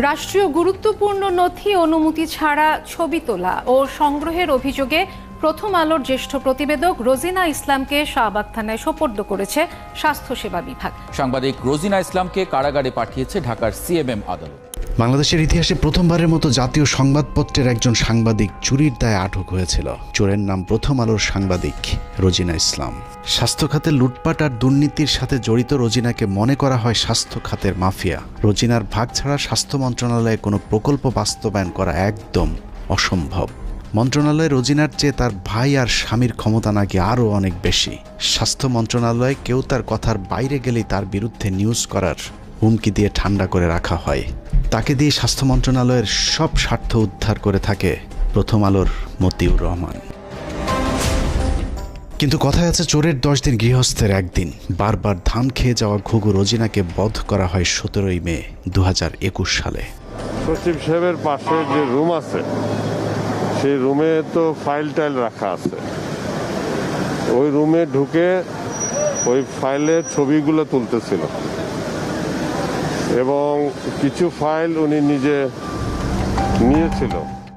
রাষ্ট্রীয় গুরুত্বপূর্ণ নথি অনুমতি ছাড়া ছবি তোলা ও সংগ্রহের অভিযোগে প্রথম আলোর জ্যেষ্ঠ প্রতিবেদক রোজিনা ইসলামকে শাহবাগ থানায় সোপর্দ করেছে স্বাস্থ্যসেবা বিভাগ। সাংবাদিক রোজিনা ইসলামকে কারাগারে পাঠিয়েছে ঢাকার সিএমএম আদালত। বাংলাদেশের ইতিহাসে প্রথমবারের মতো জাতীয় সংবাদপত্রের একজন সাংবাদিক চুরির দায়ে আটক হয়েছিল। চোরের নাম প্রথম আলোর সাংবাদিক রোজিনা ইসলাম। স্বাস্থ্য খাতের লুটপাট আর দুর্নীতির সাথে জড়িত রোজিনাকে মনে করা হয় স্বাস্থ্য খাতের মাফিয়া। রোজিনার ভাগ ছাড়া স্বাস্থ্য মন্ত্রণালয়ে কোনো প্রকল্প বাস্তবায়ন করা একদম অসম্ভব। মন্ত্রণালয়ে রোজিনার চেয়ে তার ভাই আর স্বামীর ক্ষমতা নাকি আরও অনেক বেশি। স্বাস্থ্য মন্ত্রণালয়ে কেউ তার কথার বাইরে গেলেই তার বিরুদ্ধে নিউজ করার হুমকি দিয়ে ঠান্ডা করে রাখা হয়। তাকে দিয়ে স্বাস্থ্য মন্ত্রণালয়ের সব স্বার্থ উদ্ধার করে থাকে প্রথম আলোর মতিউর রহমান। কিন্তু কথায় আছে, চোরের 10 দিন গৃহস্থের 1 দিন। বারবার ধান খেয়ে যাওয়া ঘুঘু রোজিনাকে বধ করা হয় 17 মে 2021 সালে। সচিব সাহেবের পাশে যে রুম আছে, সেই রুমে তো ফাইল টাইল রাখা আছে। ওই রুমে ঢুকে ওই ফাইলের ছবিগুলো তুলতেছিল এবং কিছু ফাইল উনি নিজে নিয়েছিল।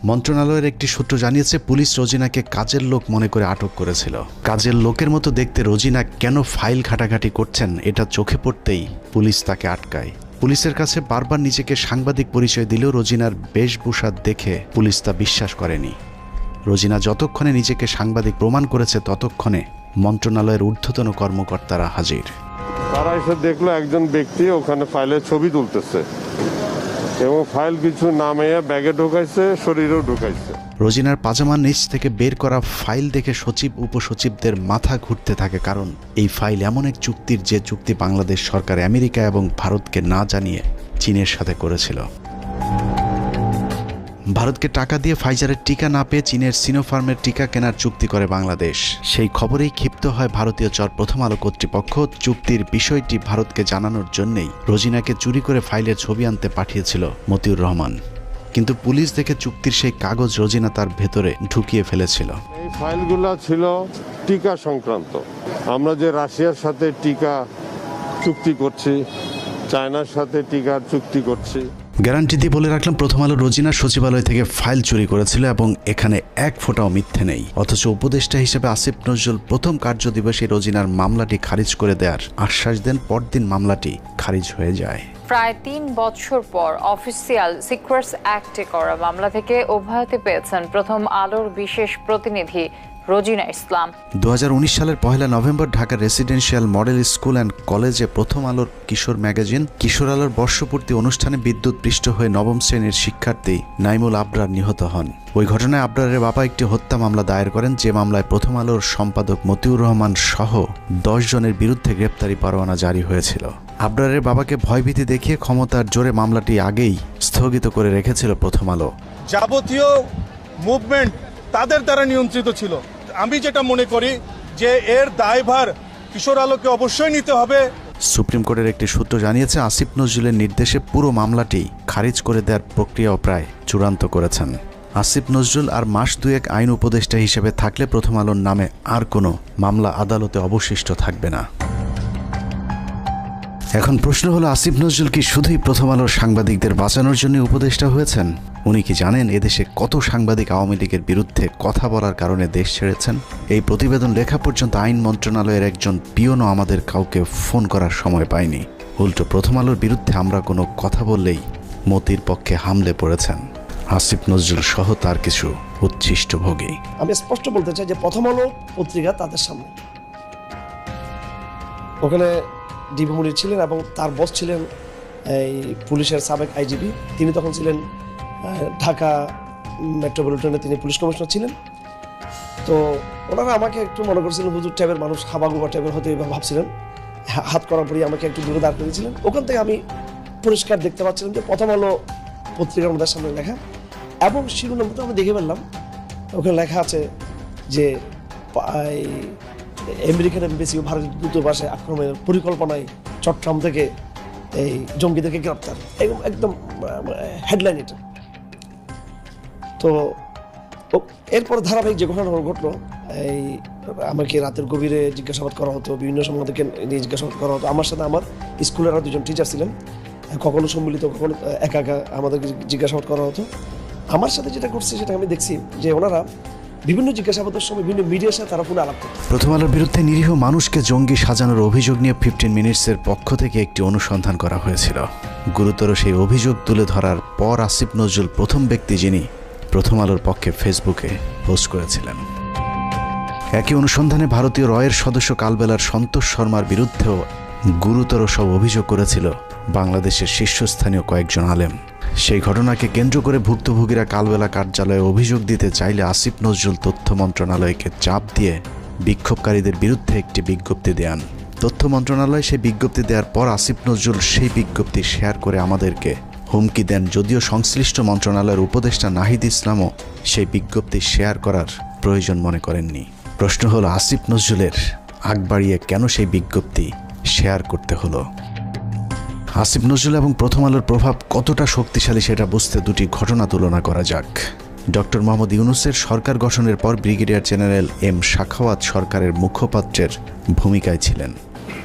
মন্ত্রণালয়ের একটি সূত্র জানিয়েছে, পুলিশ রোজিনাকে কাজের লোক মনে করে আটক করেছিল। কাজের লোকের মতো দেখতে রোজিনা কেন ফাইল ঘাটাঘাটি করছেন এটা চোখে পড়তেই পুলিশ তাকে আটকায়। পুলিশের কাছে বারবার নিজেকে সাংবাদিক পরিচয় দিলেও রোজিনার বেশভূষা দেখে পুলিশ তা বিশ্বাস করেনি। রোজিনা যতক্ষণে নিজেকে সাংবাদিক প্রমাণ করেছে ততক্ষণে মন্ত্রণালয়ের ঊর্ধ্বতন কর্মকর্তারা হাজির। তারা এসে দেখলো একজন ব্যক্তি ওখানে ফাইলের ছবি তুলতেছে এবং ফাইল কিছু নামিয়ে ব্যাগে ঢুকাইছে, শরীরেও ঢুকাইছে। রোজিনার পাজামার নিচ থেকে বের করা ফাইল দেখে সচিব উপসচিবদের মাথা ঘুরতে থাকে, কারণ এই ফাইল এমন এক চুক্তির যে চুক্তি বাংলাদেশ সরকার আমেরিকা এবং ভারতকে না জানিয়ে চীনের সাথে করেছিল। ভারতকে টাকা দিয়ে ফাইজারের টিকা না পেয়ে চীনের সিনোফার্মের টিকা কেনার চুক্তি করে বাংলাদেশ। সেই খবরেই ক্ষিপ্ত হয় ভারতীয় প্রথম আলো কর্তৃপক্ষ। চুক্তির বিষয়টি ভারতকে জানানোর জন্যই রোজিনাকে চুরি করে ফাইলের ছবি আনতে পাঠিয়েছিল মতিউর রহমান, কিন্তু পুলিশ দেখে চুক্তির সেই কাগজ রোজিনা তার ভেতরে ঢুকিয়ে ফেলেছিল। এই ফাইলগুলো ছিল টিকা সংক্রান্ত। আমরা যে রাশিয়ার সাথে টিকা চুক্তি করছি, চায়নার সাথে টিকার চুক্তি করছি। গ্যারান্টি দিয়ে বলে রাখলাম, প্রথম আলো রোজিনা সচিবালয় থেকে ফাইল চুরি করেছিল এবং এখানে এক ফোঁটাও মিথ্যে নেই। অথচ উপদেষ্টা হিসেবে আসিফ নজরুল প্রথম কার্যদিবসে রোজিনার মামলাটি খারিজ করে দেওয়ার আশ্বাস দেন। পরদিন মামলাটি খারিজ হয়ে যায়। প্রায় 3 বছর পর অফিসিয়াল সিক্রেটস অ্যাক্টে করা মামলা থেকে অব্যাহতি পেয়েছেন প্রথম আলোর বিশেষ প্রতিনিধি রোজিনা ইসলাম। 2019 সালের 1 নভেম্বর ঢাকার রেসিডেন্সিয়াল মডেল স্কুল অ্যান্ড কলেজে প্রথম আলোর কিশোর ম্যাগাজিন কিশোর আলোর বর্ষপূর্তি অনুষ্ঠানে বিদ্যুৎপৃষ্ট হয়ে নবম শ্রেণীর শিক্ষার্থী নাইমুল আবরার নিহত হন। ওই ঘটনায় আবরারের বাবা একটি হত্যা মামলা দায়ের করেন, যে মামলায় প্রথম আলোর সম্পাদক মতিউর রহমান সহ 10 জনের বিরুদ্ধে গ্রেপ্তারি পরোয়ানা জারি হয়েছিল। আবরারের বাবাকে ভয়ভীতি দেখিয়ে ক্ষমতার জোরে মামলাটি আগেই স্থগিত করে রেখেছিল প্রথম আলো। যাবতীয় মুভমেন্ট তাদের দ্বারা নিয়ন্ত্রিত ছিল। আমি যেটা মনে করি যে এর দায়ভার কিশোর আলোকে অবশ্যই নিতে হবে। সুপ্রিম কোর্টের একটি সূত্র জানিয়েছে, আসিফ নজরুলের নির্দেশে পুরো মামলাটি খারিজ করে দেওয়ার প্রক্রিয়াও প্রায় চূড়ান্ত করেছেন আসিফ নজরুল। আর মাস দুয়েক আইন উপদেষ্টা হিসেবে থাকলে প্রথম আলোর নামে আর কোনো মামলা আদালতে অবশিষ্ট থাকবে না। এখন প্রশ্ন হলো, আসিফ নজরুল কি শুধুই প্রথম আলোর সাংবাদিকদের বাঁচানোর জন্য উপদেষ্টা হয়েছেন? উনি কি জানেন এদেশে কত সাংবাদিক আওয়ামী লীগের বিরুদ্ধে কথা বলার কারণে দেশ ছেড়েছেন? এই প্রতিবেদন লেখা পর্যন্ত আইন মন্ত্রণালয়ের একজন পিওনও আমাদের কাউকে ফোন করার সময় পায়নি। উল্টো প্রথম আলোর বিরুদ্ধে আমরা কোনো কথা বললেই মতির পক্ষে হামলে পড়েছেন আসিফ নজরুল সহ তার কিছু উচ্ছিষ্টভোগী। আমি স্পষ্ট বলতে চাই যে প্রথম আলো পত্রিকা তাদের সামনে, ওখানে ডিবি মুনির ছিলেন এবং তার বস ছিলেন এই পুলিশের সাবেক আইজিপি। তিনি তখন ছিলেন ঢাকা মেট্রোপলিটনে, তিনি পুলিশ কমিশনার ছিলেন। তো ওনারা আমাকে একটু মনে করছিলেন হুজুর টাইপের মানুষ, হাবাগুবা টাইপের হয়তো ভাবছিলেন। হাত করার পরই আমাকে একটু দূরে দাঁড় করেছিলেন। ওখান থেকে আমি পরিষ্কার দেখতে পাচ্ছিলাম যে প্রথম আলো পত্রিকার আমাদের সামনে লেখা, এবং শিরোনামটা আমি দেখে ফেললাম। ওখানে লেখা আছে যে আমেরিকান এমবেসি ও ভারতের দূতাবাসে আক্রমণের পরিকল্পনায় চট্টগ্রাম থেকে এই জঙ্গিদেরকে গ্রেপ্তার, একদম হেডলাইন এটা। তো এরপর ধারাবাহিক যে ঘটনা ঘটলো, এই আমাকে রাতের গভীরে জিজ্ঞাসাবাদ করা হতো, বিভিন্ন সময় আমাদেরকে নিয়ে জিজ্ঞাসাবাদ করা হতো। আমার সাথে আমার স্কুলের আরও 2জন টিচার ছিলেন, কখনো সম্মিলিত কখনো একা একা আমাদেরকে জিজ্ঞাসাবাদ করা হতো। আমার সাথে যেটা করছে সেটা আমি দেখছি যে ওনারা বিভিন্ন জিজ্ঞাসাবাদের সময় বিভিন্ন মিডিয়ার সাথে তারা ফোনে আলাপ করত। প্রথম আলোর বিরুদ্ধে নিরীহ মানুষকে জঙ্গি সাজানোর অভিযোগ নিয়ে 15 মিনিটসের পক্ষ থেকে একটি অনুসন্ধান করা হয়েছিল। গুরুতর সেই অভিযোগ তুলে ধরার পর আসিফ নজরুল প্রথম ব্যক্তি যিনি প্রথম আলোর পক্ষে ফেসবুকে পোস্ট করেছিলেন। একই অনুসন্ধানে ভারতীয় রয়ের সদস্য কালবেলার সন্তোষ শর্মার বিরুদ্ধেও গুরুতর সব অভিযোগ করেছিল বাংলাদেশের শীর্ষস্থানীয় কয়েকজন আলেম। সেই ঘটনাকে কেন্দ্র করে ভুক্তভোগীরা কালবেলা কার্যালয়ে অভিযোগ দিতে চাইলে আসিফ নজরুল তথ্য মন্ত্রণালয়কে চাপ দিয়ে বিক্ষোভকারীদের বিরুদ্ধে একটি বিজ্ঞপ্তি দেন। তথ্য মন্ত্রণালয় সেই বিজ্ঞপ্তি দেওয়ার পর আসিফ নজরুল সেই বিজ্ঞপ্তি শেয়ার করে আমাদেরকে হুমকি দেন, যদিও সংশ্লিষ্ট মন্ত্রণালয়ের উপদেষ্টা নাহিদ ইসলামও সেই বিজ্ঞপ্তি শেয়ার করার প্রয়োজন মনে করেননি। প্রশ্ন হলো, আসিফ নজরুলের আগ বাড়িয়ে কেন সেই বিজ্ঞপ্তি শেয়ার করতে হলো? আসিফ নজরুল এবং প্রথম আলোর প্রভাব কতটা শক্তিশালী সেটা বুঝতে দুটি ঘটনা তুলনা করা যাক। ডক্টর মোহাম্মদ ইউনূসের সরকার গঠনের পর ব্রিগেডিয়ার জেনারেল এম সাখাওয়াত সরকারের মুখপাত্রের ভূমিকায় ছিলেন।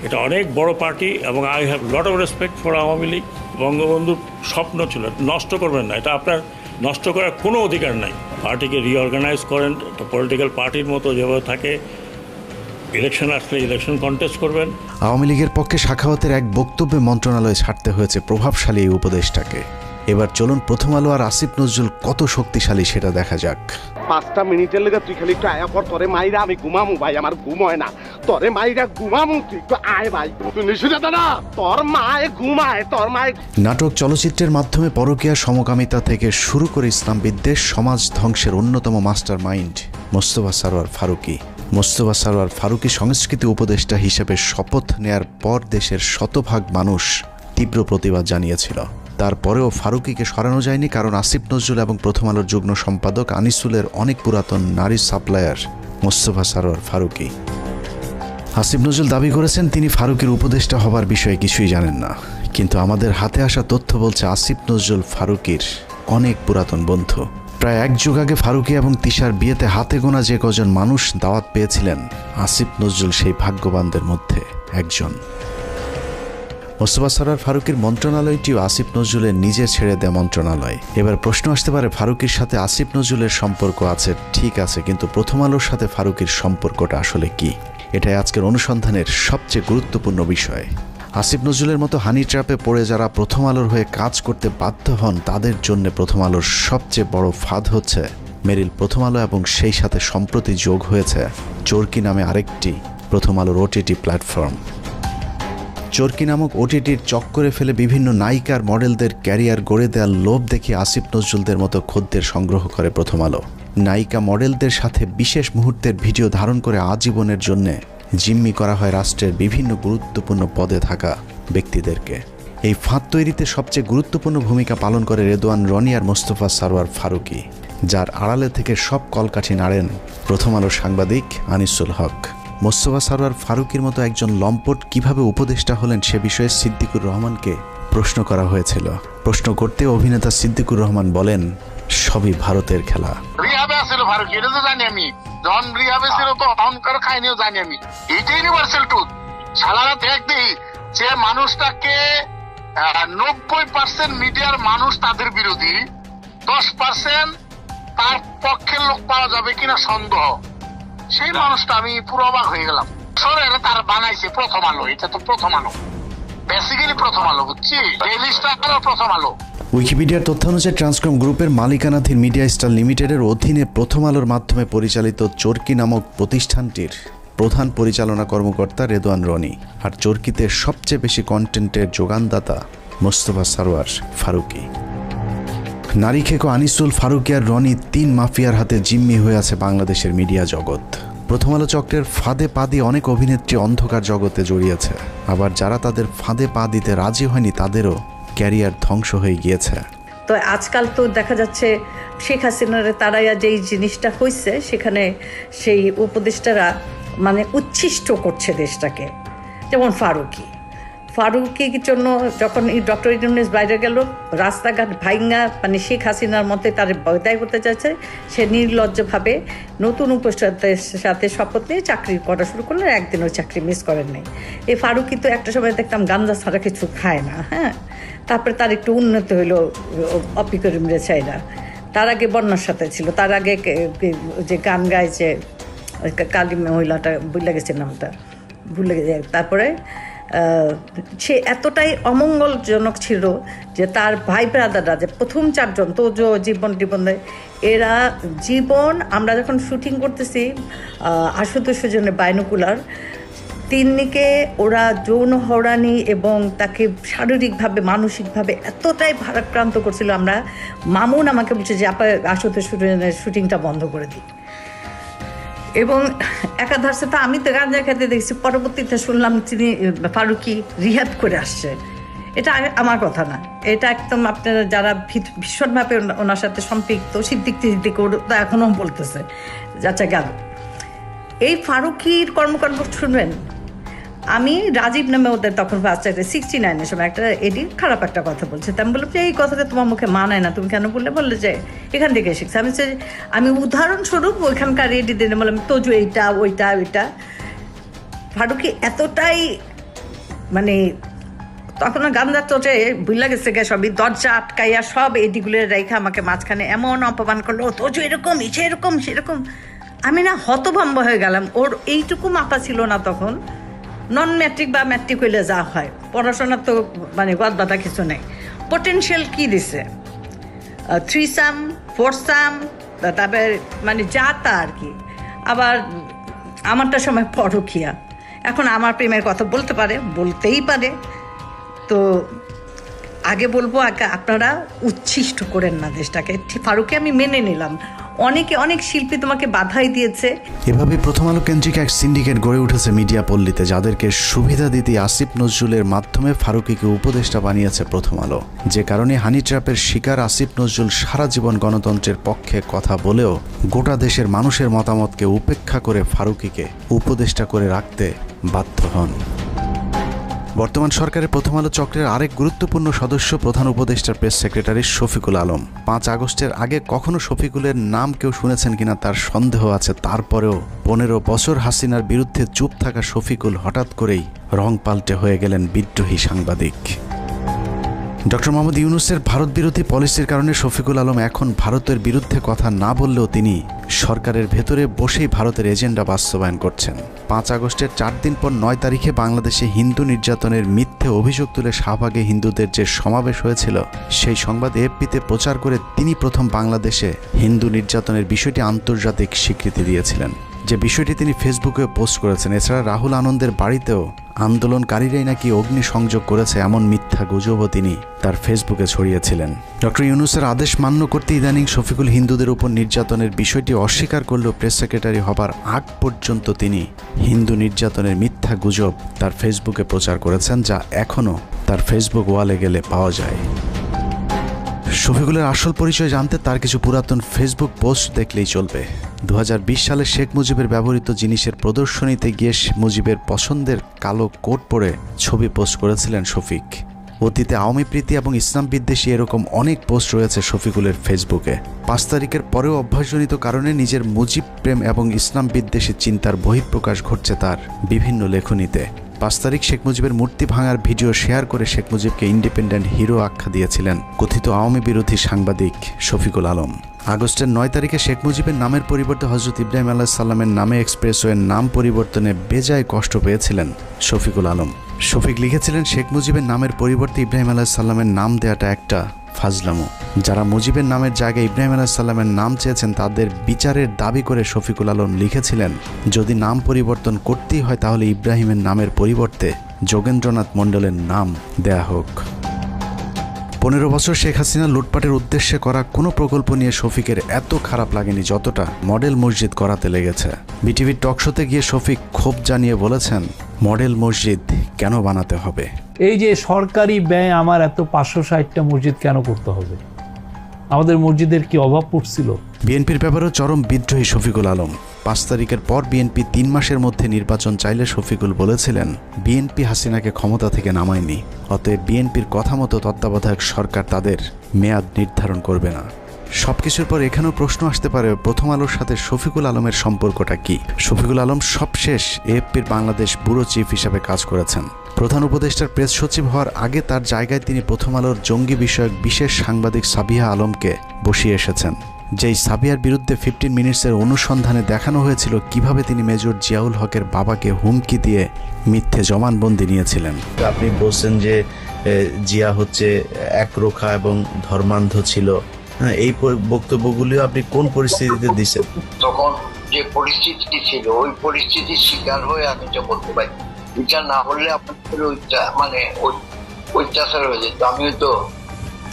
এটা অনেক বড় পার্টি এবং I have lot of respect for Awami League. বঙ্গবন্ধুর স্বপ্ন ছিল নষ্ট করবেন না, এটা আপনার নষ্ট করার কোনো অধিকার নাই। পার্টিকে রিঅর্গানাইজ করেন, একটা পলিটিক্যাল পার্টির মতো যেভাবে থাকে, ইলেকশন আসলে ইলেকশন কন্টেস্ট করবেন। আওয়ামী লীগের পক্ষে সাখাওয়াতের এক বক্তব্যে মন্ত্রণালয়ে ছাড়তে হয়েছে প্রভাবশালী এই উপদেষ্টাকে। এবার চলুন প্রথম আলো আর আসিফ নজরুল কত শক্তিশালী সেটা দেখা যাক। 5টা মিনিটের লেগে তুই খালি একটু আয়া পর, তোরে মাইরা আমি ঘুমামু ভাই, আমার ঘুম হয় না, তোরে মাইরা ঘুমামু, তুই একটু আয় ভাই, তুই নিশুদা না, তোর মায়ে ঘুমায়, তোর মায়ে। নাটক চলচ্চিত্রের মাধ্যমে পরকীয়া সমকামিতা থেকে শুরু করে ইসলাম বিদ্বেষ সমাজ ধ্বংসের অন্যতম মাস্টার মাইন্ড মোস্তফা সরোয়ার ফারুকী। মোস্তফা সরোয়ার ফারুকী সংস্কৃতি উপদেষ্টা হিসেবে শপথ নেয়ার পর দেশের শতভাগ মানুষ তীব্র প্রতিবাদ জানিয়েছিল। তারপরেও ফারুকীকে সরানো যায়নি, কারণ আসিফ নজরুল এবং প্রথম আলোর যুগ্ম সম্পাদক আনিসুলের অনেক পুরাতন নারী সাপ্লায়ার মোস্তফা সরোয়ার ফারুকী। আসিফ নজরুল দাবি করেছেন তিনি ফারুকীর উপদেষ্টা হবার বিষয়ে কিছুই জানেন না, কিন্তু আমাদের হাতে আসা তথ্য বলছে আসিফ নজরুল ফারুকীর অনেক পুরাতন বন্ধু। প্রায় এক যুগ আগে ফারুকী এবং তিশার বিয়েতে হাতে গোনা যে কজন মানুষ দাওয়াত পেয়েছিলেন, আসিফ নজরুল সেই ভাগ্যবানদের মধ্যে একজন। মোস্তফা সরোয়ার ফারুকীর মন্ত্রণালয়টিও আসিফ নজরুলের নিজের ছেড়ে দেয়া মন্ত্রণালয়। এবার প্রশ্ন আসতে পারে, ফারুকীর সাথে আসিফ নজরুলের সম্পর্ক আছে ঠিক আছে, কিন্তু প্রথম আলোর সাথে ফারুকীর সম্পর্কটা আসলে কি? এটাই আজকের অনুসন্ধানের সবচেয়ে গুরুত্বপূর্ণ বিষয়। আসিফ নজরুলের মতো হানি ট্র্যাপে পড়ে যারা প্রথম আলোর হয়ে কাজ করতে বাধ্য হন, তাদের জন্য প্রথম আলোর সবচেয়ে বড় ফাঁদ হচ্ছে মেরিল প্রথম আলো, এবং সেই সাথে সম্প্রতি যোগ হয়েছে চরকি নামে আরেকটি প্রথম আলোর ওটিটি প্ল্যাটফর্ম। চরকি নামক ওটিটির চক্করে ফেলে বিভিন্ন নায়িকার মডেলদের ক্যারিয়ার গড়ে দেওয়ার লোভ দেখে আসিফ নজরুলদের মতো খদ্দের সংগ্রহ করে প্রথম আলো। নায়িকা মডেলদের সাথে বিশেষ মুহূর্তের ভিডিও ধারণ করে আজীবনের জন্য জিম্মি করা হয় রাষ্ট্রের বিভিন্ন গুরুত্বপূর্ণ পদে থাকা ব্যক্তিদেরকে। এই ফাঁদ তৈরিতে সবচেয়ে গুরুত্বপূর্ণ ভূমিকা পালন করে রেদওয়ান রনি আর মোস্তফা সরোয়ার ফারুকী, যার আড়ালে থেকে সব কলকাঠি নাড়েন প্রথম আলোর সাংবাদিক আনিসুল হক। মোস্তফা সরোয়ার ফারুকীর মতো একজন লম্পট কিভাবে উপদেষ্টা হলেন সে বিষয়ে সিদ্দিকুর রহমানকে প্রশ্ন করা হয়েছিল। প্রশ্ন করতে অভিনেতা সিদ্দিকুর রহমান বলেন, সবই ভারতের খেলা। রিহাবে আছিল ফারুকী, এটা তো জানি আমি, যখন রিহাবে ছিল তো অহংকার খাইনিও জানি আমি, এইটা ইউনিভার্সাল ট্রুথ। সালারা দেখ দিই যে মানুষটাকে 90% মিডিয়ার মানুষ তাদের বিরোধী, 10% তার পক্ষের লোক পাওয়া যাবে কিনা সন্দেহ, সেই মানুষটা আমি পুরো অবাক হয়ে গেলাম। সরে তার বানাইছে প্রথম আলো, এটা তো প্রথম আলো, বেসিক্যালি প্রথম আলো, বুঝছি, এই লিস্টটা প্রথম আলো। উইকিপিডিয়ার তথ্য অনুযায়ী ট্রান্সকম গ্রুপের মালিকানাধীন মিডিয়া স্টার লিমিটেডের অধীনে প্রথম আলোর মাধ্যমে পরিচালিত চরকি নামক প্রতিষ্ঠানটির প্রধান পরিচালনা কর্মকর্তা রেদওয়ান রনি, আর চরকিতে সবচেয়ে বেশি কন্টেন্টের যোগানদাতা মোস্তফা সরোয়ার ফারুকী। নারী খেকো আনিসুল, ফারুকী আর রনি 3 মাফিয়ার হাতে জিম্মি হয়ে আছে বাংলাদেশের মিডিয়া জগৎ। প্রথম আলো চক্রের ফাঁদে পা দিয়ে অনেক অভিনেত্রী অন্ধকার জগতে জড়িয়েছে, আবার যারা তাদের ফাঁদে পা দিতে রাজি হয়নি তাদেরও ক্যারিয়ার ধ্বংস হয়ে গিয়েছে। তো আজকাল তো দেখা যাচ্ছে শেখ হাসিনার তারাইয়া যেই জিনিসটা হয়েছে, সেখানে সেই উপদেষ্টারা মানে উচ্ছিষ্ট করছে দেশটাকে। যেমন ফারুকীর জন্য যখন ডক্টর ইউনূস বাইরে গেল, রাস্তাঘাট ভাইঙ্গা মানে শেখ হাসিনার মতে তার বয়দায় করতে চাইছে, সে নির্লজ্জভাবে নতুন উপদেষ্টাদের সাথে শপথ নিয়ে চাকরি করা শুরু করলে, একদিনও চাকরি মিস করেন নাই। এই ফারুকী তো একটা সময় দেখতাম গাঞ্জা ছাড়া কিছু খায় না, হ্যাঁ। তারপরে তার একটু উন্নতি হইলো অপিকরিম রেছাইরা, তার আগে বন্যার সাথে ছিল, তার আগে যে গান গায় যে কালী মহিলাটা ভুলে গেছে নামটা, ভুলে গেছে। তারপরে সে এতটাই অমঙ্গলজনক ছিল যে তার ভাই ব্রাদাররা যে প্রথম 4 জন তো জীবন এরা জীবন, আমরা যখন শুটিং করতেছি আশুতোষ জন্য বাইনোকুলার, তিন্নিকে ওরা যৌন হয়রানি এবং তাকে শারীরিকভাবে মানসিকভাবে এতটাই ভারাক্রান্ত করছিল। আমরা মামুন আমাকে বলছে যে আপা আশুতোষ শুটিংটা বন্ধ করে দিই, এবং একাধারে তো আমি তো গাঁজা খেতে দেখছি, পরবর্তীতে শুনলাম তিনি ফারুকী রিহাব করে আসছে। এটা আমার কথা না, এটা একদম আপনারা যারা ভীষণভাবে ওনার সাথে সম্পৃক্ত সিদ্দিক ওরা এখনও বলতেছে আচ্ছা গেল। এই ফারুকীর কর্মকাণ্ড শুনবেন। আমি রাজীব নামে ওদের তখন ফার্স্ট 69-এর সময় একটা এডি খারাপ একটা কথা বলছে, তা আমি বললাম যে এই কথাটা তোমার মুখে মানায় না, তুমি কেন বললে যে এখান থেকে শিখছে। আমি উদাহরণস্বরূপ ওইখানকার এডি দিনে বললাম তোজু এইটা ওইটা ওইটা। ফারুকী এতটাই মানে তখন গান্ধার চোটে ভুলে গেছে গে, সবই দরজা আটকাইয়া সব এডিগুলো রেখে আমাকে মাঝখানে এমন অপমান করলো, তোজু এরকম ইসে এরকম সেরকম। আমি না হতভম্ব হয়ে গেলাম। ওর এইটুকু মাথা ছিল না তখন, নন ম্যাট্রিক বা ম্যাট্রিক হইলে যা হয়, পড়াশোনার তো মানে গদ বাধা কিছু নেই। পোটেনশিয়াল কি দিছে, থ্রিসাম, ফোরসাম, তারপরে মানে যা তা আর কি। আবার আমারটা সময় পরকিয়া। এখন আমার প্রেমের কথা বলতে পারে, বলতেই পারে। তো আগে বলবো, আগে আপনারা উচ্ছিষ্ট করেন না দেশটাকে। ফারুককে আমি মেনে নিলাম, অনেক শিল্পী তোমাকে বাধাই দিয়েছে। এভাবে প্রথম আলো কেন্দ্রিক এক সিন্ডিকেট গড়ে উঠেছে মিডিয়া পল্লীতে, যাদেরকে সুবিধা দিতে আসিফ নজরুলের মাধ্যমে ফারুকীকে উপদেষ্টা বানিয়েছে প্রথম আলো। যে কারণে হানি ট্র্যাপের শিকার আসিফ নজরুল সারা জীবন গণতন্ত্রের পক্ষে কথা বলেও গোটা দেশের মানুষের মতামতকে উপেক্ষা করে ফারুকীকে উপদেষ্টা করে রাখতে বাধ্য হন। বর্তমান সরকারের প্রথম আলো চক্রের আরেক গুরুত্বপূর্ণ সদস্য প্রধান উপদেষ্টার প্রেস সেক্রেটারি শফিকুল আলম। 5 আগস্টের আগে কখনো শফিকুলের নাম কেউ শুনেছেন কিনা তার সন্দেহ আছে। তারপরেও 15 বছর হাসিনার বিরুদ্ধে চুপ থাকা শফিকুল হঠাৎ করেই রং পাল্টে হয়ে গেলেন বিদ্রোহী সাংবাদিক। ডক্টর মোহাম্মদ ইউনূসের ভারত বিরোধী পলিসির কারণে শফিকুল আলম এখন ভারতের বিরুদ্ধে কথা না বললেও তিনি সরকারের ভেতরে বসেই ভারতের এজেন্ডা বাস্তবায়ন করছেন। 5 আগস্টের 4 দিন পর 9 তারিখে বাংলাদেশে হিন্দু নির্যাতনের মিথ্যে অভিযোগ তুলে শাহবাগে হিন্দুদের যে সমাবেশ হয়েছিল, সেই সংবাদ এএফপিতে প্রচার করে তিনি প্রথম বাংলাদেশে হিন্দু নির্যাতনের বিষয়টি আন্তর্জাতিক স্বীকৃতি দিয়েছিলেন, যে বিষয়টি তিনি ফেসবুকে পোস্ট করেছেন। এছাড়া রাহুল আনন্দের বাড়িতেও আন্দোলনকারীরাই নাকি অগ্নি সংযোগ করেছে এমন মিথ্যা গুজবও তিনি তার ফেসবুকে ছড়িয়েছিলেন। ডক্টর ইউনূসের আদেশ মান্য করতে ইদানিং শফিকুল হিন্দুদের উপর নির্যাতনের বিষয়টি অস্বীকার করলেও প্রেস সেক্রেটারি হবার আগ পর্যন্ত তিনি হিন্দু নির্যাতনের মিথ্যা গুজব তার ফেসবুকে প্রচার করেছেন, যা এখনও তার ফেসবুক ওয়ালে গেলে পাওয়া যায়। শফিকুলের আসল পরিচয় জানতে তার কিছু পুরাতন ফেসবুক পোস্ট দেখলেই চলবে। 2020 সালে শেখ মুজিবের ব্যবহৃত জিনিসের প্রদর্শনীতে গিয়ে মুজিবের পছন্দের কালো কোট পরে ছবি পোস্ট করেছিলেন শফিক। অতীতে আওয়ামী প্রীতি এবং ইসলাম বিদ্বেষী এরকম অনেক পোস্ট রয়েছে শফিকুলের ফেসবুকে। 5 তারিখের পরেও অভ্যাসজনিত কারণে নিজের মুজিব প্রেম এবং ইসলাম বিদ্বেষী চিন্তার বহিঃপ্রকাশ ঘটছে তার বিভিন্ন লেখনীতে। 5 তারিখ শেখ মুজিবের মূর্তি ভাঙার ভিডিও শেয়ার করে শেখ মুজিবকে ইন্ডিপেন্ডেন্ট হিরো আখ্যা দিয়েছিলেন কথিত আওয়ামী বিরোধী সাংবাদিক শফিকুল আলম। আগস্টের 9 তারিখে শেখ মুজিবের নামের পরিবর্তে হজরত ইব্রাহিম আলাইহিস সালামের নামে এক্সপ্রেসওয়ের নাম পরিবর্তনে বেজায় কষ্ট পেয়েছিলেন শফিকুল আলম। শফিক লিখেছিলেন, শেখ মুজিবের নামের পরিবর্তে ইব্রাহিম আলাইহিস সালামের নাম দেওয়াটা একটা ফাজলামো। যারা মুজিবের নামের জায়গায় ইব্রাহিম আলাইহিস সালামের নাম চেয়েছেন তাদের বিচারের দাবি করে শফিকুল আলম লিখেছিলেন, যদি নাম পরিবর্তন করতেই হয় তাহলে ইব্রাহিমের নামের পরিবর্তে যোগেন্দ্রনাথ মণ্ডলের নাম দেয়া হোক। 15 বছর শেখ হাসিনা লুটপাটের উদ্দেশ্যে করা কোনো প্রকল্প নিয়ে শফিকের এত খারাপ লাগেনি যতটা মডেল মসজিদ করাতে লেগেছে। বিটিভির টকশোতে গিয়ে শফিক ক্ষোভ জানিয়ে বলেছেন, মডেল মসজিদ কেন বানাতে হবে? এই যে সরকারি ব্যয় আমার এত 560টা মসজিদ কেন করতে হবে? আমাদের মসজিদের কি অভাব পড়ছিল? বিএনপির ব্যাপারেও চরম বিদ্রোহী শফিকুল আলম। 5 তারিখের পর বিএনপি 3 মাসের মধ্যে নির্বাচন চাইলে শফিকুল বলেছিলেন, বিএনপি হাসিনাকে ক্ষমতা থেকে নামায়নি, অতএব বিএনপির কথা মতো তত্ত্বাবধায়ক সরকার তাদের মেয়াদ নির্ধারণ করবে না। সবকিছুর পর এখানেও প্রশ্ন আসতে পারে, প্রথম আলোর সাথে শফিকুল আলমের সম্পর্কটা কি? শফিকুল আলম সবশেষ এএফপির বাংলাদেশ ব্যুরো চিফ হিসাবে কাজ করেছেন। প্রধান উপদেষ্টার প্রেস সচিব হওয়ার আগে তার জায়গায় তিনি প্রথম আলোর জঙ্গি বিষয়ক বিশেষ সাংবাদিক সাবিহা আলমকে বসিয়ে এসেছেন। যেই সাবিয়ার বিরুদ্ধে 15 মিনিটসের অনুসন্ধানে দেখানো হয়েছিল কিভাবে তিনি মেজর জিয়াউল হকের বাবাকে হুমকি দিয়ে মিথ্যে জবানবন্দি নিয়েছিলেন। আপনি বলছেন যে জিয়া হচ্ছে একরোখা এবং ধর্মান্ধ ছিল, এই বক্তব্যগুলিও আপনি কোন পরিস্থিতিতে দিচ্ছেন? তখন যে পরিস্থিতি ছিল ওই পরিস্থিতির শিকার হয়ে আমি এটা বলতে পারি। এটা না হলে আপনাদের মানে অত্যাচার হয়ে যেত, আমিও তো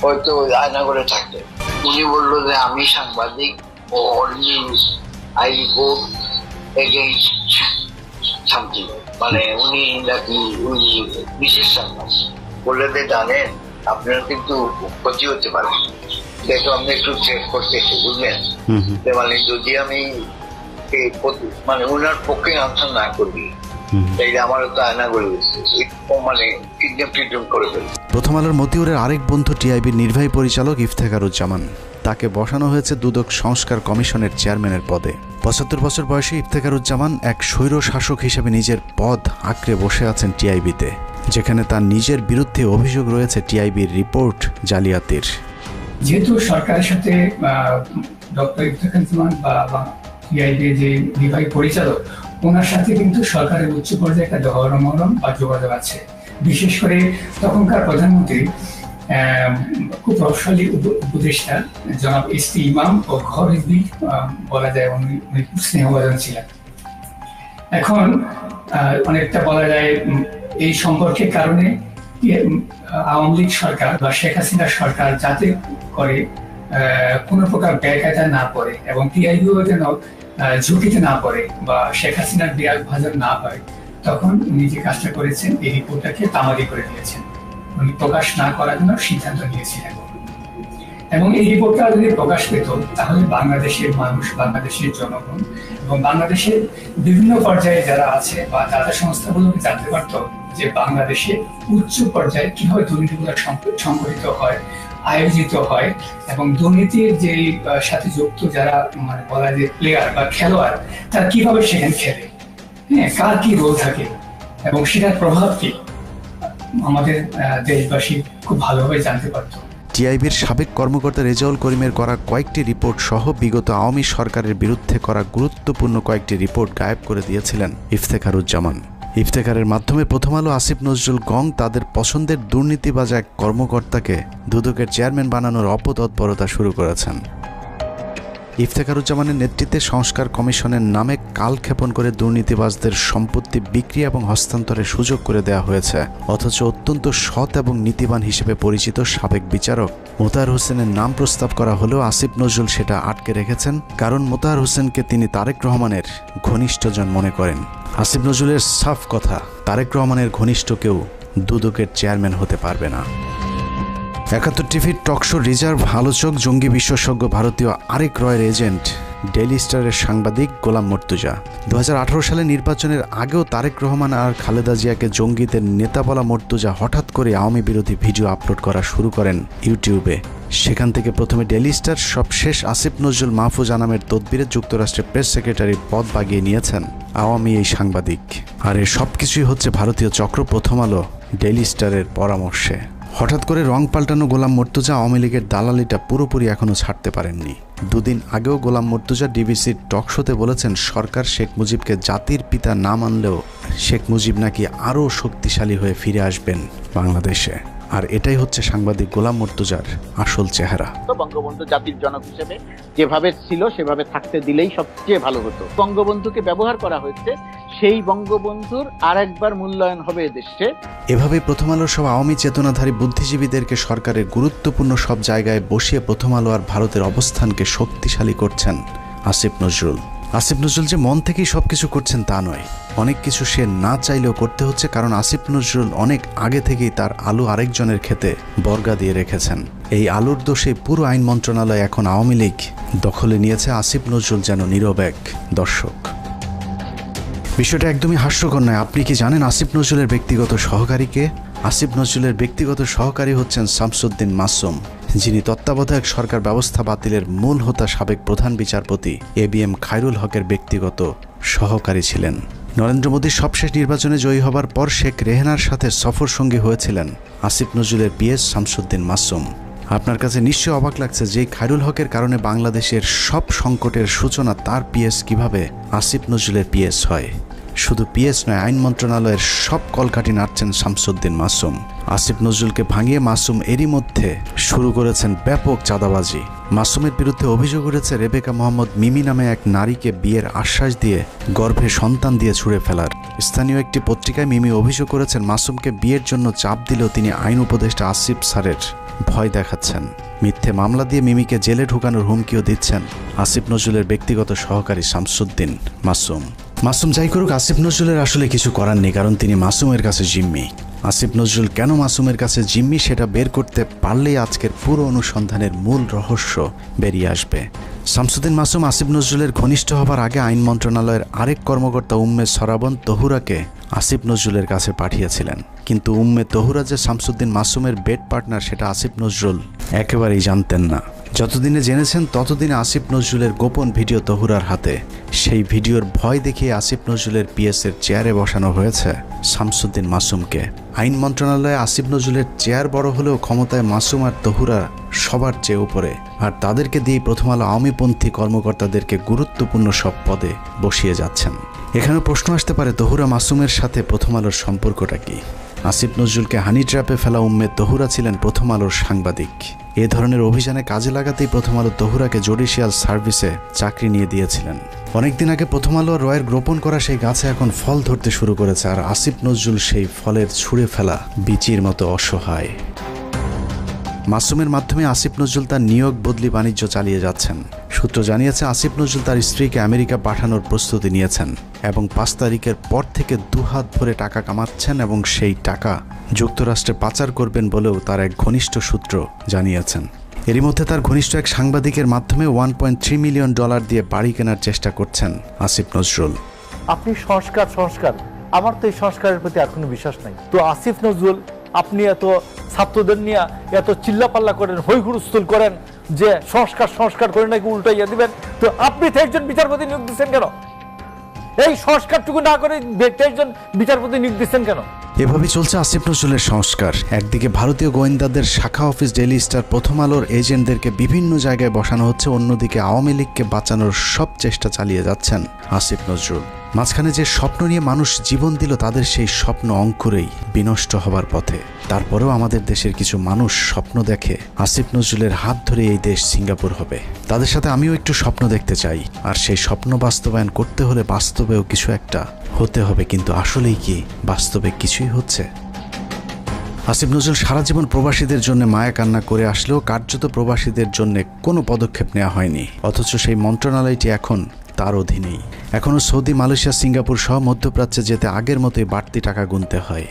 হয়তো আয়না করে থাকতেন। উনি বললো যে আমি সাংবাদিক ও news I report against something, মানে উনি নাকি উনি বিশেষ সাংবাদিক বলে যে জানেন আপনার কিন্তু ক্ষতি হতে পারে, দেখো আমি একটু চেক করতেছি, বুঝলেন? মানে যদি আমি মানে উনার পক্ষে আনসার না করবি তাইলে আমার তো আয়না করে দিচ্ছে, মানে কিডন্যাপ করে ফেলবে। প্রথম আলোর মতিউরের আরেক বন্ধু টিআইবির নির্বাহী পরিচালক ইফতেখারুজ্জামান, তাকে বসানো হয়েছে দুদক সংস্কার কমিশনের চেয়ারম্যানের পদে। 75 বছর বয়সী ইফতেখারুজ্জামান এক স্বৈর শাসক হিসেবে নিজের পদ আঁকড়ে বসে আছেন টিআইবিতে, যেখানে তার নিজের বিরুদ্ধে অভিযোগ রয়েছে টিআইবির রিপোর্ট জালিয়াতির। যেহেতু সরকারের সাথে ডক্টর ইফতেখারুজ্জামান বা টিআইবি যে নির্বাহী পরিচালক, ওনার সাথে কিন্তু সরকারের উচ্চ পর্যায়ে একটা গহরমহরম বা যোগাযোগ আছে। বিশেষ করে তখনকার প্রধানমন্ত্রী খুব প্রভাবশালী উপদেষ্টা জনাব এস.টি. ইমাম ও ঘর হিজবি বলা যায় উনি খুব স্নেহভাজন ছিলেন। এখন অনেকটা বলা যায় এই সম্পর্কের কারণে আওয়ামী লীগ সরকার বা শেখ হাসিনা সরকার যাতে করে কোনো প্রকার ব্যয়কায়দা না পড়ে এবং টিআইবিও যেন ঝুঁকিতে না পড়ে বা শেখ হাসিনার বিরাগ ভাজন না হয়, তখন উনি যে কাজটা করেছেন এই রিপোর্টটাকে তামাদি করে দিয়েছেন, উনি প্রকাশ না করার জন্য সিদ্ধান্ত নিয়েছিলেন। এবং এই রিপোর্টটা যদি প্রকাশ পেত তাহলে বাংলাদেশের মানুষ, বাংলাদেশের জনগণ এবং বাংলাদেশের বিভিন্ন পর্যায়ে যারা আছে বা দাতা সংস্থাগুলোকে জানতে পারত যে বাংলাদেশে উচ্চ পর্যায়ে কিভাবে দুর্নীতিগুলো সংঘটিত হয়, আয়োজিত হয় এবং দুর্নীতির যে সাথে যুক্ত যারা মানে বলা যায় প্লেয়ার বা খেলোয়াড় তারা কিভাবে সেখানে খেলে, হ্যাঁ, কার কি রোল থাকে এবং সেটার প্রভাব কি আমাদের দেশবাসী খুব ভালোভাবে জানতে পারত। টিআইবির সাবেক কর্মকর্তা রেজাউল করিমের করা কয়েকটি রিপোর্ট সহ বিগত আওয়ামী সরকারের বিরুদ্ধে করা গুরুত্বপূর্ণ কয়েকটি রিপোর্ট গায়েব করে দিয়েছিলেন ইফতেখারুজ্জামান। ইফতেখারের মাধ্যমে প্রথম আলো আসিফ নজরুল গং তাদের পছন্দের দুর্নীতিবাজ এক কর্মকর্তাকে দুদকের চেয়ারম্যান বানানোর অপতৎপরতা শুরু করেছেন। ইফতেখারুজ্জামানের নেতৃত্বে সংস্কার কমিশনের নামে কালক্ষেপণ করে দুর্নীতিবাজদের সম্পত্তি বিক্রি এবং হস্তান্তরের সুযোগ করে দেওয়া হয়েছে, অথচ অত্যন্ত সৎ এবং নীতিবান হিসেবে পরিচিত সাবেক বিচারক মোতাহার হোসেনের নাম প্রস্তাব করা হলেও আসিফ নজরুল সেটা আটকে রেখেছেন, কারণ মোতাহার হোসেনকে তিনি তারেক রহমানের ঘনিষ্ঠজন মনে করেন। আসিফ নজরুলের সাফ কথা, তারেক রহমানের ঘনিষ্ঠ কেউ দুদকের চেয়ারম্যান হতে পারবে না। ৭১ টিভির টকশো রিজার্ভ আলোচক, জঙ্গি বিশেষজ্ঞ, ভারতীয় আরেক রয়ের এজেন্ট, ডেইলি স্টারের সাংবাদিক গোলাম মর্তুজা ২০১৮ সালে নির্বাচনের আগেও তারেক রহমান আর খালেদা জিয়াকে জঙ্গিদের নেতা বলা মর্তুজা হঠাৎ করে আওয়ামী বিরোধী ভিডিও আপলোড করা শুরু করেন ইউটিউবে। সেখান থেকে প্রথমে ডেইলি স্টার, সবশেষ আসিফ নজরুল মাহফুজ আনামের তদবিরে যুক্তরাষ্ট্রের প্রেস সেক্রেটারির পদ বাগিয়ে নিয়েছেন আওয়ামী এই সাংবাদিক। আর এর সব কিছুই হচ্ছে ভারতীয় চক্র প্রথম আলো ডেইলি স্টারের পরামর্শে। হঠাৎ করে রং পাল্টানো গোলাম মর্তুজা আওয়ামী লীগের দালালিটা পুরোপুরি এখনও ছাড়তে পারেননি। দুদিন আগেও গোলাম মর্তুজা ডিবিসির টকশোতে বলেছেন সরকার শেখ মুজিবকে জাতির পিতা না মানলেও শেখ মুজিব নাকি আরও শক্তিশালী হয়ে ফিরে আসবেন বাংলাদেশে। আর এটাই হচ্ছে সাংবাদিক গোলাম মর্তুজার আসল চেহারা। বঙ্গবন্ধু জাতির জনক হিসেবে যেভাবে ছিল সেভাবে থাকতে দিলেই সবচেয়ে ভালো হতো। বঙ্গবন্ধুকে ব্যবহার করা হয়েছে, সেই বঙ্গবন্ধুর আরেকবার মূল্যায়ন হবে এদেশে। এভাবে প্রথম আলোর সব আওয়ামী চেতনাধারী বুদ্ধিজীবীদেরকে সরকারের গুরুত্বপূর্ণ সব জায়গায় বসিয়ে প্রথম আলো আর ভারতের অবস্থানকে শক্তিশালী করছেন আসিফ নজরুল। আসিফ নজরুল যে মন থেকেই সবকিছু করছেন তা নয়, অনেক কিছু সে না চাইলেও করতে হচ্ছে, কারণ আসিফ নজরুল অনেক আগে থেকেই তার আলু আরেকজনের ক্ষেতে বর্গা দিয়ে রেখেছেন। এই আলুর দোষে পুরো আইন মন্ত্রণালয় এখন আওয়ামী লীগ দখলে নিয়েছে। আসিফ নজরুল যেন নীরব এক দর্শক। বিষয়টা একদমই হাস্যকর নয়। আপনি কি জানেন আসিফ নজরুলের ব্যক্তিগত সহকারীকে? আসিফ নজরুলের ব্যক্তিগত সহকারী হচ্ছেন শামসুদ্দিন মাসুম, যিনি তত্ত্বাবধায়ক সরকার ব্যবস্থা বাতিলের মূল হোতা সাবেক প্রধান বিচারপতি এবিএম খায়রুল হকের ব্যক্তিগত সহকারী ছিলেন। নরেন্দ্র মোদীর সবশেষ নির্বাচনে জয়ী হবার পর শেখ রেহানার সাথে সফর সঙ্গী হয়েছিলেন আসিফ নজরুলের পিএস শামসুদ্দিন মাসুম। আপনার কাছে নিশ্চয় অবাক লাগছে যে খায়রুল হকের কারণে বাংলাদেশের সব সংকটের সূচনা তার পিএস কিভাবে আসিফ নজরুলের পিএস হয়। শুধু পিএস নয়, আইন মন্ত্রণালয়ের সব কলকাঠি নাড়ছেন শামসুদ্দিন মাসুম। আসিফ নজরুলকে ভাঙিয়ে মাসুম এরই মধ্যে শুরু করেছেন ব্যাপক চাঁদাবাজি। মাসুমের বিরুদ্ধে অভিযোগ উঠেছে রেবেকা মোহাম্মদ মিমি নামে এক নারীকে বিয়ের আশ্বাস দিয়ে গর্ভে সন্তান দিয়ে ছুঁড়ে ফেলার। স্থানীয় একটি পত্রিকায় মিমি অভিযোগ করেছেন মাসুমকে বিয়ের জন্য চাপ দিলেও তিনি আইন উপদেষ্টা আসিফ স্যারের ভয় দেখাচ্ছেন। মিথ্যে মামলা দিয়ে মিমিকে জেলে ঢুকানোর হুমকিও দিচ্ছেন আসিফ নজরুলের ব্যক্তিগত সহকারী শামসুদ্দিন মাসুম। মাসুম যাই করুক, আসিফ নজরুলের আসলে কিছু করার নেই, কারণ তিনি মাসুমের কাছে জিম্মি। আসিফ নজরুল কেন মাসুমের কাছে জিম্মি সেটা বের করতে পারলেই আজকের পুরো অনুসন্ধানের মূল রহস্য বেরিয়ে আসবে। শামসুদ্দিন মাসুম আসিফ নজরুলের ঘনিষ্ঠ হবার আগে আইন মন্ত্রণালয়ের আরেক কর্মকর্তা উম্মে সরাবন তহুরাকে আসিফ নজরুলের কাছে পাঠিয়েছিলেন, কিন্তু উম্মে তহুরা যে শামসুদ্দিন মাসুমের বেড পার্টনার সেটা আসিফ নজরুল একেবারেই জানতেন না। যতদিনে জেনেছেন ততদিনে আসিফ নজরুলের গোপন ভিডিও তহুরার হাতে। সেই ভিডিওর ভয় দেখিয়ে আসিফ নজরুলের পিএসের চেয়ারে বসানো হয়েছে শামসুদ্দিন মাসুমকে। আইন মন্ত্রণালয়ে আসিফ নজরুলের চেয়ার বড় হলেও ক্ষমতায় মাসুম আর তহুরা সবার চেয়ে উপরে, আর তাদেরকে দিয়ে প্রথম আলো আওয়ামীপন্থী কর্মকর্তাদেরকে গুরুত্বপূর্ণ সব পদে বসিয়ে যাচ্ছেন। এখানে প্রশ্ন আসতে পারে তহুরা মাসুমের সাথে প্রথম আলোর সম্পর্কটা কি? আসিফ নজরুলকে হানি ট্র্যাপে ফেলা উম্মেদ তহুরা ছিলেন প্রথম আলোর সাংবাদিক। এ ধরনের অভিযানে কাজে লাগাতেই প্রথম আলো তহুরাকে জুডিশিয়াল সার্ভিসে চাকরি নিয়ে দিয়েছিলেন। অনেকদিন আগে প্রথম আলো আর রয়ের রোপণ করা সেই গাছে এখন ফল ধরতে শুরু করেছে, আর আসিফ নজরুল সেই ফলের ছুঁড়ে ফেলা বিচির মতো অসহায়। মাসুমের মাধ্যমে আসিফ নজরুল তার নিয়োগ বদলি বাণিজ্য চালিয়ে যাচ্ছেন। সূত্র জানিয়েছে আসিফ নজরুল তার স্ত্রীকে আমেরিকা পাঠানোর প্রস্তুতি নিয়েছেন এবং 5 তারিখের পর থেকে দুহাত ভরে টাকা কামাচ্ছেন এবং সেই টাকা যুক্তরাষ্ট্রে পাচার করবেন বলেও তার এক ঘনিষ্ঠ সূত্র জানিয়েছেন। এরই মধ্যে তার ঘনিষ্ঠ এক সাংবাদিকের মাধ্যমে $1.3 মিলিয়ন দিয়ে বাড়ি কেনার চেষ্টা করছেন আসিফ নজরুল। আপনি সংস্কার আমার তো এই সংস্কারের প্রতি আর কোনো বিশ্বাস নাই। তো আসিফ নজরুল, আপনি এত ছাত্রদের নিয়ে এত চিল্লাপাল্লা করেন, হই হুলস্থুল করেন যে সংস্কার করে নাকি উল্টাইয়া দিবেন, তো আপনি 23 জন বিচারপতি নিয়োগ দিচ্ছেন কেন? এই সংস্কারটুকু না করে 23 জন বিচারপতি নিয়োগ দিচ্ছেন কেন? এভাবেই চলছে আসিফ নজরুলের সংস্কার। একদিকে ভারতীয় গোয়েন্দাদের শাখা অফিস ডেইলি স্টার প্রথম আলোর এজেন্টদেরকে বিভিন্ন জায়গায় বসানো হচ্ছে, অন্যদিকে আওয়ামী লীগকে বাঁচানোর সব চেষ্টা চালিয়ে যাচ্ছেন আসিফ নজরুল। মাঝখানে যে স্বপ্ন নিয়ে মানুষ জীবন দিল, তাদের সেই স্বপ্ন অঙ্কুরেই বিনষ্ট হবার পথে। তারপরেও আমাদের দেশের কিছু মানুষ স্বপ্ন দেখে আসিফ নজরুলের হাত ধরে এই দেশ সিঙ্গাপুর হবে। তাদের সাথে আমিও একটু স্বপ্ন দেখতে চাই, আর সেই স্বপ্ন বাস্তবায়ন করতে হলে বাস্তবেও কিছু একটা হতে হবে। কিন্তু আসলেই কি বাস্তবে কিছুই হচ্ছে? আসিফ নজরুল সারা জীবন প্রবাসীদের জন্য মায়া কান্না করে আসলেও কার্যত প্রবাসীদের জন্য কোনো পদক্ষেপ নেওয়া হয়নি, অথচ সেই মন্ত্রণালয়টি এখন তার অধীনেই। এখনও সৌদি, মালয়েশিয়া, সিঙ্গাপুর সহ মধ্যপ্রাচ্যে যেতে আগের মতোই বাড়তি টাকা গুনতে হয়।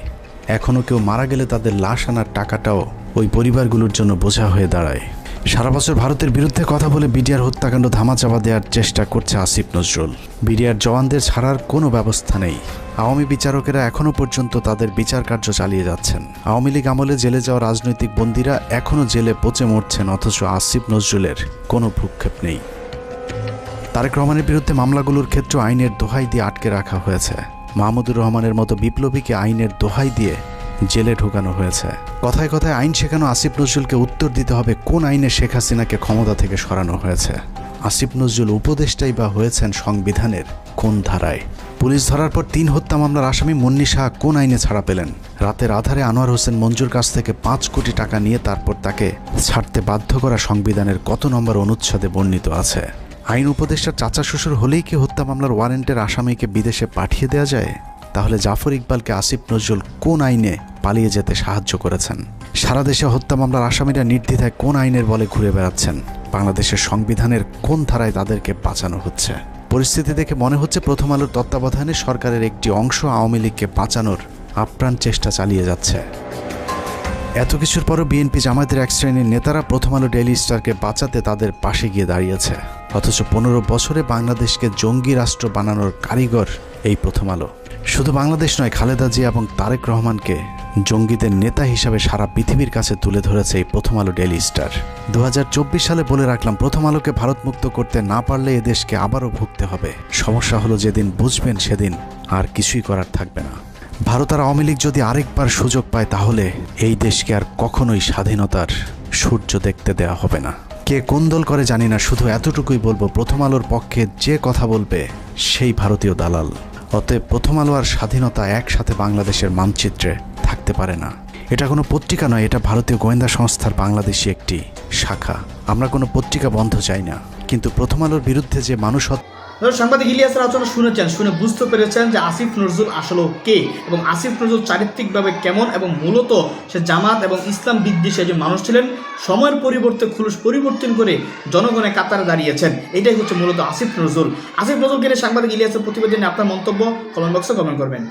এখনও কেউ মারা গেলে তাদের লাশ আনার টাকাটাও ওই পরিবারগুলোর জন্য বোঝা হয়ে দাঁড়ায়। সারা বছর ভারতের বিরুদ্ধে কথা বলে বিডিআর হত্যাকাণ্ড ধামাচাপা দেওয়ার চেষ্টা করছে আসিফ নজরুল। বিডিআর জওয়ানদের ছাড়ার কোনো ব্যবস্থা নেই। আওয়ামী বিচারকেরা এখনও পর্যন্ত তাদের বিচার কার্য চালিয়ে যাচ্ছেন। আওয়ামী লীগ আমলে জেলে যাওয়া রাজনৈতিক বন্দীরা এখনও জেলে পচে মরছেন, অথচ আসিফ নজরুলের কোনো ভ্রুক্ষেপ নেই। তারেক রহমানের বিরুদ্ধে মামলাগুলোর ক্ষেত্রে আইনের দোহাই দিয়ে আটকে রাখা হয়েছে। মাহমুদুর রহমানের মতো বিপ্লবীকে আইনের দোহাই দিয়ে জেলে ঢোকানো হয়েছে। কথায় কথায় আইন শেখানো আসিফ নজরুলকে উত্তর দিতে হবে কোন আইনে শেখ হাসিনাকে ক্ষমতা থেকে সরানো হয়েছে। আসিফ নজরুল উপদেষ্টাই বা হয়েছেন সংবিধানের কোন ধারায়? পুলিশ ধরার পর 3 হত্যা মামলার আসামি মুন্নি শাহ কোন আইনে ছাড়া পেলেন? রাতের আধারে আনোয়ার হোসেন মঞ্জুর কাছ থেকে 5 কোটি টাকা নিয়ে তারপর তাকে ছাড়তে বাধ্য করা সংবিধানের কত নম্বর অনুচ্ছেদে বর্ণিত আছে? আইন উপদেষ্টার চাচা শ্বশুর হলেই কি হত্যা মামলার ওয়ারেন্টের আসামিকে বিদেশে পাঠিয়ে দেওয়া যায়? তাহলে জাফর ইকবালকে আসিফ নজরুল কোন আইনে পালিয়ে যেতে সাহায্য করেছেন? সারা দেশে হত্যা মামলার আসামিরা নির্দ্বিধায় কোন আইনের বলে ঘুরে বেড়াচ্ছেন? বাংলাদেশের সংবিধানের কোন ধারায় তাদেরকে বাঁচানো হচ্ছে? পরিস্থিতি দেখে মনে হচ্ছে প্রথম আলোর তত্ত্বাবধানে সরকারের একটি অংশ আওয়ামী লীগকে বাঁচানোর আপ্রাণ চেষ্টা চালিয়ে যাচ্ছে। এত কিছুর পরও বিএনপি জামায়াতের এক শ্রেণীর নেতারা প্রথম আলো ডেইলি স্টারকে বাঁচাতে তাদের পাশে গিয়ে দাঁড়িয়েছে, অথচ 15 বছরে বাংলাদেশকে জঙ্গি রাষ্ট্র বানানোর কারিগর এই প্রথম আলো। শুধু বাংলাদেশ নয়, খালেদা জিয়া এবং তারেক রহমানকে জঙ্গিদের নেতা হিসাবে সারা পৃথিবীর কাছে তুলে ধরেছে এই প্রথম আলো ডেইলি স্টার। 2024 সালে বলে রাখলাম, প্রথম আলোকে ভারতমুক্ত করতে না পারলে এদেশকে আবারও ভুগতে হবে। সমস্যা হলো যেদিন বুঝবেন সেদিন আর কিছুই করার থাকবে না। ভারত আর আওয়ামী লীগ যদি আরেকবার সুযোগ পায়, তাহলে এই দেশকে আর কখনোই স্বাধীনতার সূর্য দেখতে দেওয়া হবে না। কে কোন দল করে জানি না, শুধু এতটুকুই বলবো, প্রথম আলোর পক্ষে যে কথা বলবে সেই ভারতীয় দালাল। অতএব প্রথম আলো আর স্বাধীনতা একসাথে বাংলাদেশের মানচিত্রে থাকতে পারে না। এটা কোনো পত্রিকা নয়, এটা ভারতীয় গোয়েন্দা সংস্থার বাংলাদেশি একটি শাখা। আমরা কোনো পত্রিকা বন্ধ চাই না, কিন্তু প্রথম আলোর বিরুদ্ধে যে মানুষ সাংবাদিক ইলিয়াসের আলোচনা শুনেছেন, শুনে বুঝতে পেরেছেন যে আসিফ নজরুল আসলে কে এবং আসিফ নজরুল চারিত্রিকভাবে কেমন, এবং মূলত সে জামাত এবং ইসলাম বিদ্বেষী একজন মানুষ ছিলেন। সময়ের পরিবর্তে খুলুস পরিবর্তন করে জনগণের কাতারে দাঁড়িয়েছেন। এটাই হচ্ছে মূলত আসিফ নজরুল। আসিফ নজরুলকে নিয়ে সাংবাদিক ইলিয়াসের প্রতিবেদনে আপনার মন্তব্য কমেন্ট বক্সে কমেন্ট করবেন।